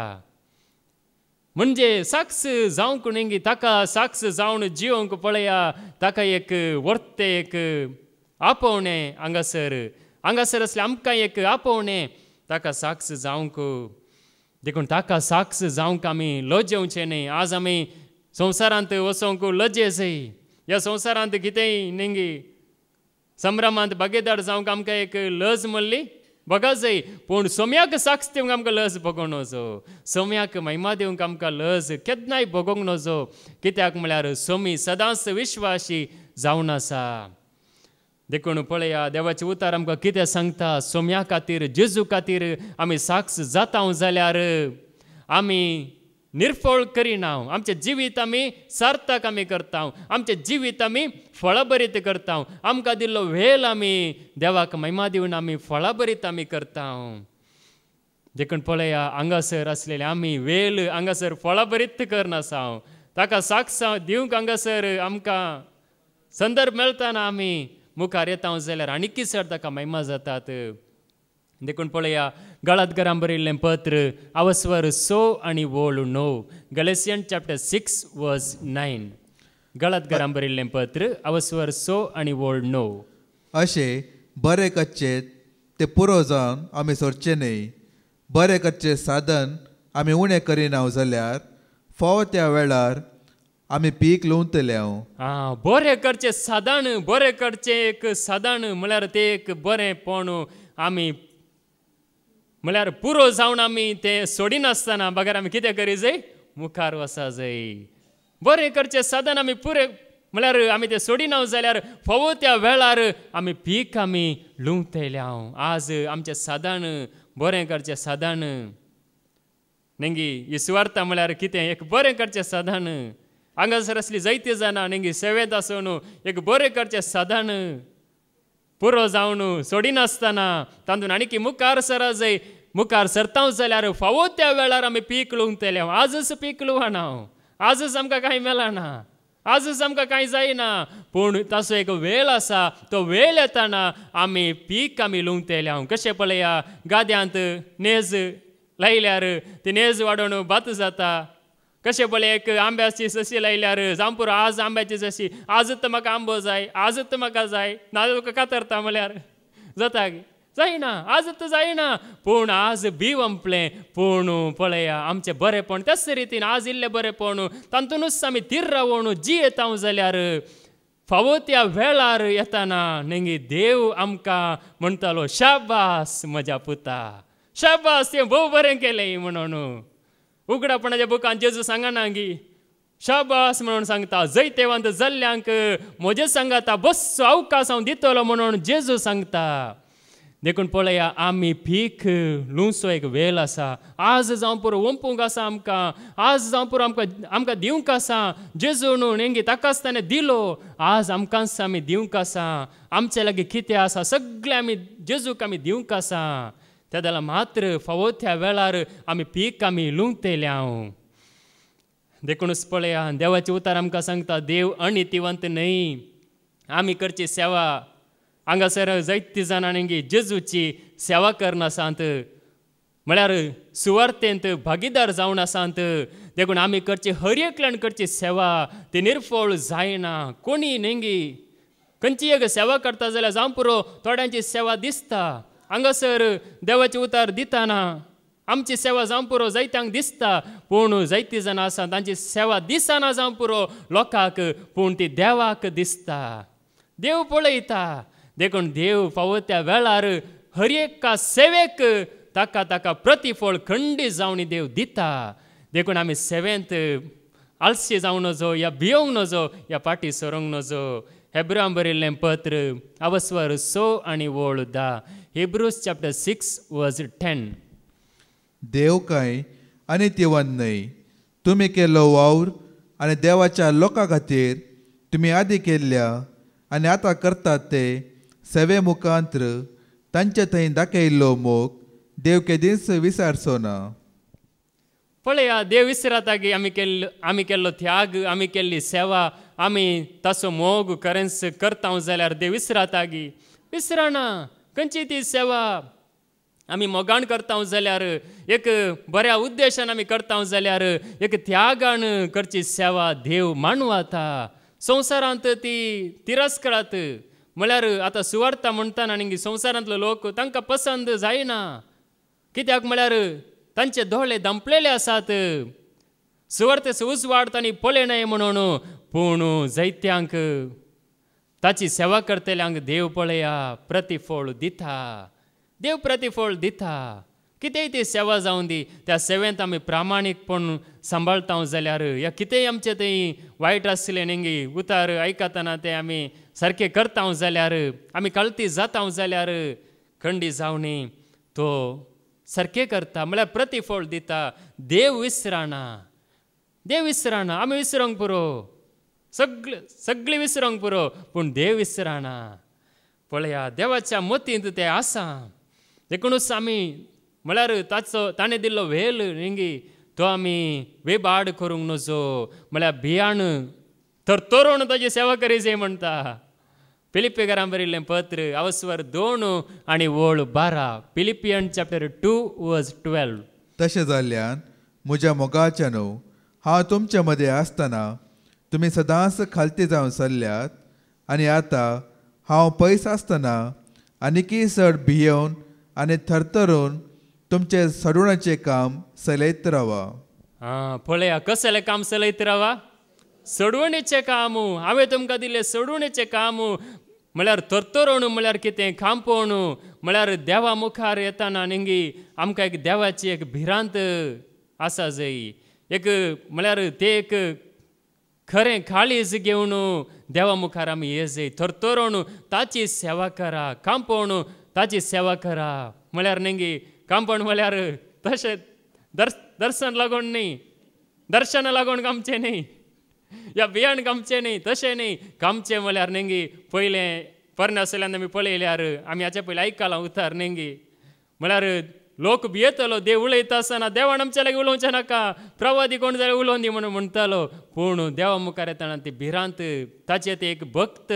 म्हणजे साक्ष जावंक नेंगी ताका साक्ष जावन जिवंक पळया ताका एक वर्ते एक आपोवणें हांगासर असलें आमकां एक आपोवणें ताका साक्ष जावंक देखून ताका साक्ष जावंक आमी लजेवचें न्हय आज आमी संवसारांत वचोंक लजे जाय ह्या संवसारांत कितेंय नेंगी संभ्रमांत भागीदार जावंक आमकां एक लज म्हणली बघा जाय पूण सोम्याक साक्ष दिवंक आमकां लज भोगोंक नजो सोम्याक महिमा दिवंक आमकां लज केन्नाय भोगोंक नजो कित्याक म्हळ्यार सोमी सदांच विश्वासी जावन आसा देखून पळया देवाचे उतार आमकां कितें सांगता सोम्या खातीर जेजू खातीर आमी साक्ष जाता जाल्यार आमी निर्फळ करिना आमचें जिवीत आमी सार्थक आमी करता आमचें जिवीत आमी फळाभरीत करता आमकां दिल्लो वेळ आमी देवाक महिमा दिवन आमी फळाभरीत आमी करता देखून पळया हांगासर आसलेले आमी वेळ हांगासर फळाभरीत करनासा ताका साक्ष दिवंक हांगासर आमकां संदर्भ मेळटाना आमी मुखार येता जाल्यार आनीक चड ताका महिमा जातात देखून पळया गळादकारां बरयल्लें पत्र अवस्वर 6 आनी वळू 9 गलेसियन चॅप्टर 6 वर्स 9 गळादकारां बरयल्लें पत्र अवस्वर 6 आनी वळू 9 अशें बरें कच्चे ते पुरो जावन आमी सोडचे न्हय बरें कच्चे साधन आमी उणें करिना जाल्यार फावो त्या वेळार आमी पीक लुंवतले बरें करचें साधन बरें करचें एक साधन म्हळ्यार तें एक बरेंपण आमी म्हळ्यार पुरो जावन आमी तें सोडिनासतना बगर आमी कितें करी जाय मुखार वसा जाय बरें करचें साधन आमी पुरे म्हळ्यार आमी तें सोडिना जाल्यार फावो त्या वेळार आमी पीक आमी लुंवतले आज आमचें साधन बरें करचें साधन नेंगी ही सुवार्ता म्हळ्यार कितें एक बरें करचें साधन हांगासर असली जायतीं जाणां नेंगी सेवेंत आसून एक बरें करचें साधन पुरो जावन सोडिनासतना तातूंत आनीक मुखार सरा जाय मुखार सरता जाल्यार फावो त्या वेळार आमी पीक लुंवतले आजच पीक लुवाना आजच आमकां कांय मेळना आजच आमकां कांय जायना पूण ताचो एक वेळ आसा तो वेळ येताना आमी पीक आमी लुंवतले कशें पळया गाद्यांत नेज लायल्यार ती नेज वाडोवन भात जाता कशें पळय एक आंब्याची सशी लायल्यार जावं पुरो आज आंब्याची सशी आजच म्हाका आंबो जाय आजच म्हाका जाय नाजाल्यार तुका कातरता म्हळ्यार जाता जायना आजच जायना पूण आज बिवंपलें पूण पळया आमचें बरेंपण त्याच रितीन आज इल्लें बरेंपण तातूंतच आमी थीर रावून जी येता जाल्यार फावो त्या वेळार येताना नेंगी देव आमकां म्हणटालो शाबास म्हज्या पुता शाबास तें भोव बरें केलें म्हणून उगडापणाच्या बुकांत जेजू सांगना गी शाबास म्हणून सांगता जैतेवंत जाल्ल्यांक म्हजे सांगाता बस्सो अवकाश हांव दितलो म्हणून जेजू सांगता देखून पळया आमी पीक लुंवचो एक वेळ आसा आज जावं पुरो ओंपूंक आसा आमकां आज जावं पुरो आमकां दिवंक आसा जेजू न्हू नेंगी ताकाच ताणें दिलो आज आमकांच आमी दिवंक आसा आमचे लागीं कितें आसा सगळें आमी जेजूक आमी दिवंक आसा त्या जाल्यार मात्र फावो त्या वेळार आमी पीक आमी लुंवतले देखूनच पळया देवाचें उतार आमकां सांगता देव अनितिवंत न्हय आमी करची सेवा हांगासर जायतीं जाणांनी जेजूची सेवा करनासात म्हळ्यार सुवार्थेंत भागीदार जावन आसात देखून आमी करची हर एकल्यान करची सेवा ती निर्फळ जायना. कोणी नेंगी खंयची एक सेवा करता जाल्यार जावं पुरो थोड्यांची सेवा दिसता, हांगासर देवाचे उतार दिताना आमची सेवा जावं पुरो जायत्यांक दिसता, पूण जायतीं जाणां आसा तांची सेवा दिसना जावं पुरो लोकांक, पूण ती देवाक दिसता. देव पळयता. देखून देव फावो त्या वेळार हर एका सेवेक ताका ताका प्रतिफळ खंडीत जावन देव दिता. देखून आमी सेवेंत आलशी जावं नजो या भियोंक नजो या फाटी सरोंक नजो. हेब्रांक बरयल्लें पत्र अवस्वर 6 आनी 10. Hebrews chapter 6 verse 10. देव काय आनी तिवन न्हय, तुमी केल्लो वावर आनी देवाच्या लोकां खातीर तुमी आदी केल्ल्या आनी आतां करतात ते सेवे मुखांतर तांचे थंय दाखयल्लो मोग देव केदींच विसरचो ना. पळया, देव विसरता की आमी केल्लो त्याग, आमी केल्ली सेवा, आमी ताचो मोग खरेंच करता जाल्यार देव विसरता की विसरना. खंयची ती सेवा आमी मोगान करता जाल्यार, एक बऱ्या उद्देशान आमी करता जाल्यार, एक त्यागान करची सेवा देव मानवता. संवसारांत ती तिरस्करात. म्हळ्यार आतां सुवार्ता म्हणटाना न्ही संवसारांतलो लोक तांकां पसंद जायना. कित्याक म्हळ्यार तांचे दोळे दंपलेले आसात. सुवार्थेचो उजवाड तांणी पळयनाय म्हणून, पूण जायत्यांक ताची सेवा करतल्यांक देव पळया प्रतिफळ दिता. देव प्रतिफळ दिता. कितेंय ती सेवा जावं दी, त्या सेवेंत आमी प्रामाणीकपण सांबाळटा जाल्यार, या कितेंय आमचें थंय वायट आसलें न्ही उतार आयकतना ते आमी सारकें करता जाल्यार, आमी कळती जाता जाल्यार खंडी जावनी तो सारकें करता, म्हळ्यार प्रतिफळ दिता. देव विसरना. देव विसरना. आमी विसरोंक पुरो, सगळीं विसरोंक पुरो, पूण देव विसरना. पळया, देवाच्या मतींत तें आसा. देखूनच आमी म्हळ्यार ताणें दिल्लो वेल न्ही तो आमी वेबाड करूंक नजो. म्हळ्यार भियाण तरतरून ताची सेवा करी जाय म्हणटा. फिलिप्पिकारांक बरयल्लें पत्र अवस्वर 2 आनी 12. फिलिपियन चॅप्टर 2 वर्स 12. तशें जाल्ल्यान म्हज्या मोगाच्यानो हांव तुमचे मदें आसतना तुमी सदांच खालती जावन सरल्यात, आनी आतां हांव पयस आसतना आनिकी चड भियेवन आनी थरथरून तुमचे सडवण्याचें काम चलयत रावा. पळया, कसलें काम चलयत रावा? सडवणेचें काम. हांवें तुमकां दिलें सडवणेचें काम. म्हळ्यार तरतरून म्हळ्यार कितें खांपोवन, म्हळ्यार देवा मुखार येताना न्ही आमकां एक देवाची एक भिरांत आसा जाय. एक म्हळ्यार तें एक खरें काळीज घेवन देवा मुखार आमी ये जाय. तरतरून ताची सेवा करा, खांपोवन ताची सेवा करा. म्हळ्यार न्ही कांपण म्हळ्यार तशें दर्शन लागून न्ही, दर्शना लागून कामचें न्ही, या भियाण कामचें न्ही, तशें न्ही. कामचें म्हळ्यार न्ही पयलें परने आसल्यान आमी पळयल्यार आमी हाचे पयलीं आयकलां उतार न्ही. म्हळ्यार लोक भियेतलो देव उलयता आसतना देवान आमच्या लागीं उलोवचें नाका, प्रवादी कोण जाल्यार उलोवन दी म्हणून म्हणटालो. पूण देवा मुखार येताना ती भिरांत ताचें तें एक भक्त,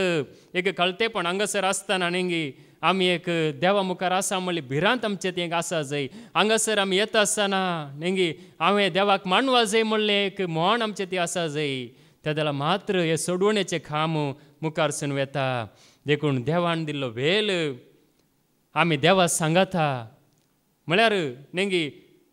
एक कळटेपण हांगासर आसतना न्ही आमी एक देवा मुखार आसा म्हणली भिरांत आमचें तें एक आसा जाय. हांगासर आमी येता आसतना न्ही हांवें देवाक मानवा जाय म्हणलें एक मोहन आमचें ती आसा जाय. त्या जाल्यार मात्र हे सोडवणेचें काम मुखारसून वेता. देखून देवान दिल्लो वेल आमी देवा सांगता. म्हळ्यार न्ही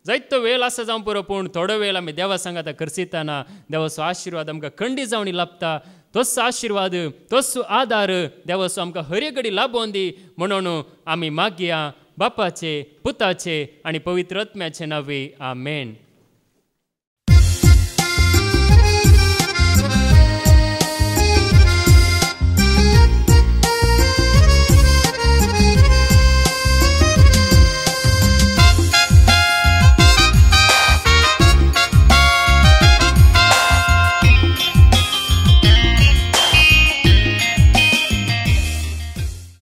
जायतो वेळ आसा जावं पुरो, पूण थोडो वेळ आमी देवा सांगता करसितना देवाचो आशिर्वाद आमकां खंडी जावन लाभता. तोच आशिर्वाद, तोच आदार देवाचो आमकां हर एक घडी लाभोवन दी म्हणून आमी मागया बापाचे, पुताचे आनी पवित्र आत्म्याचे नांवे. आमेन.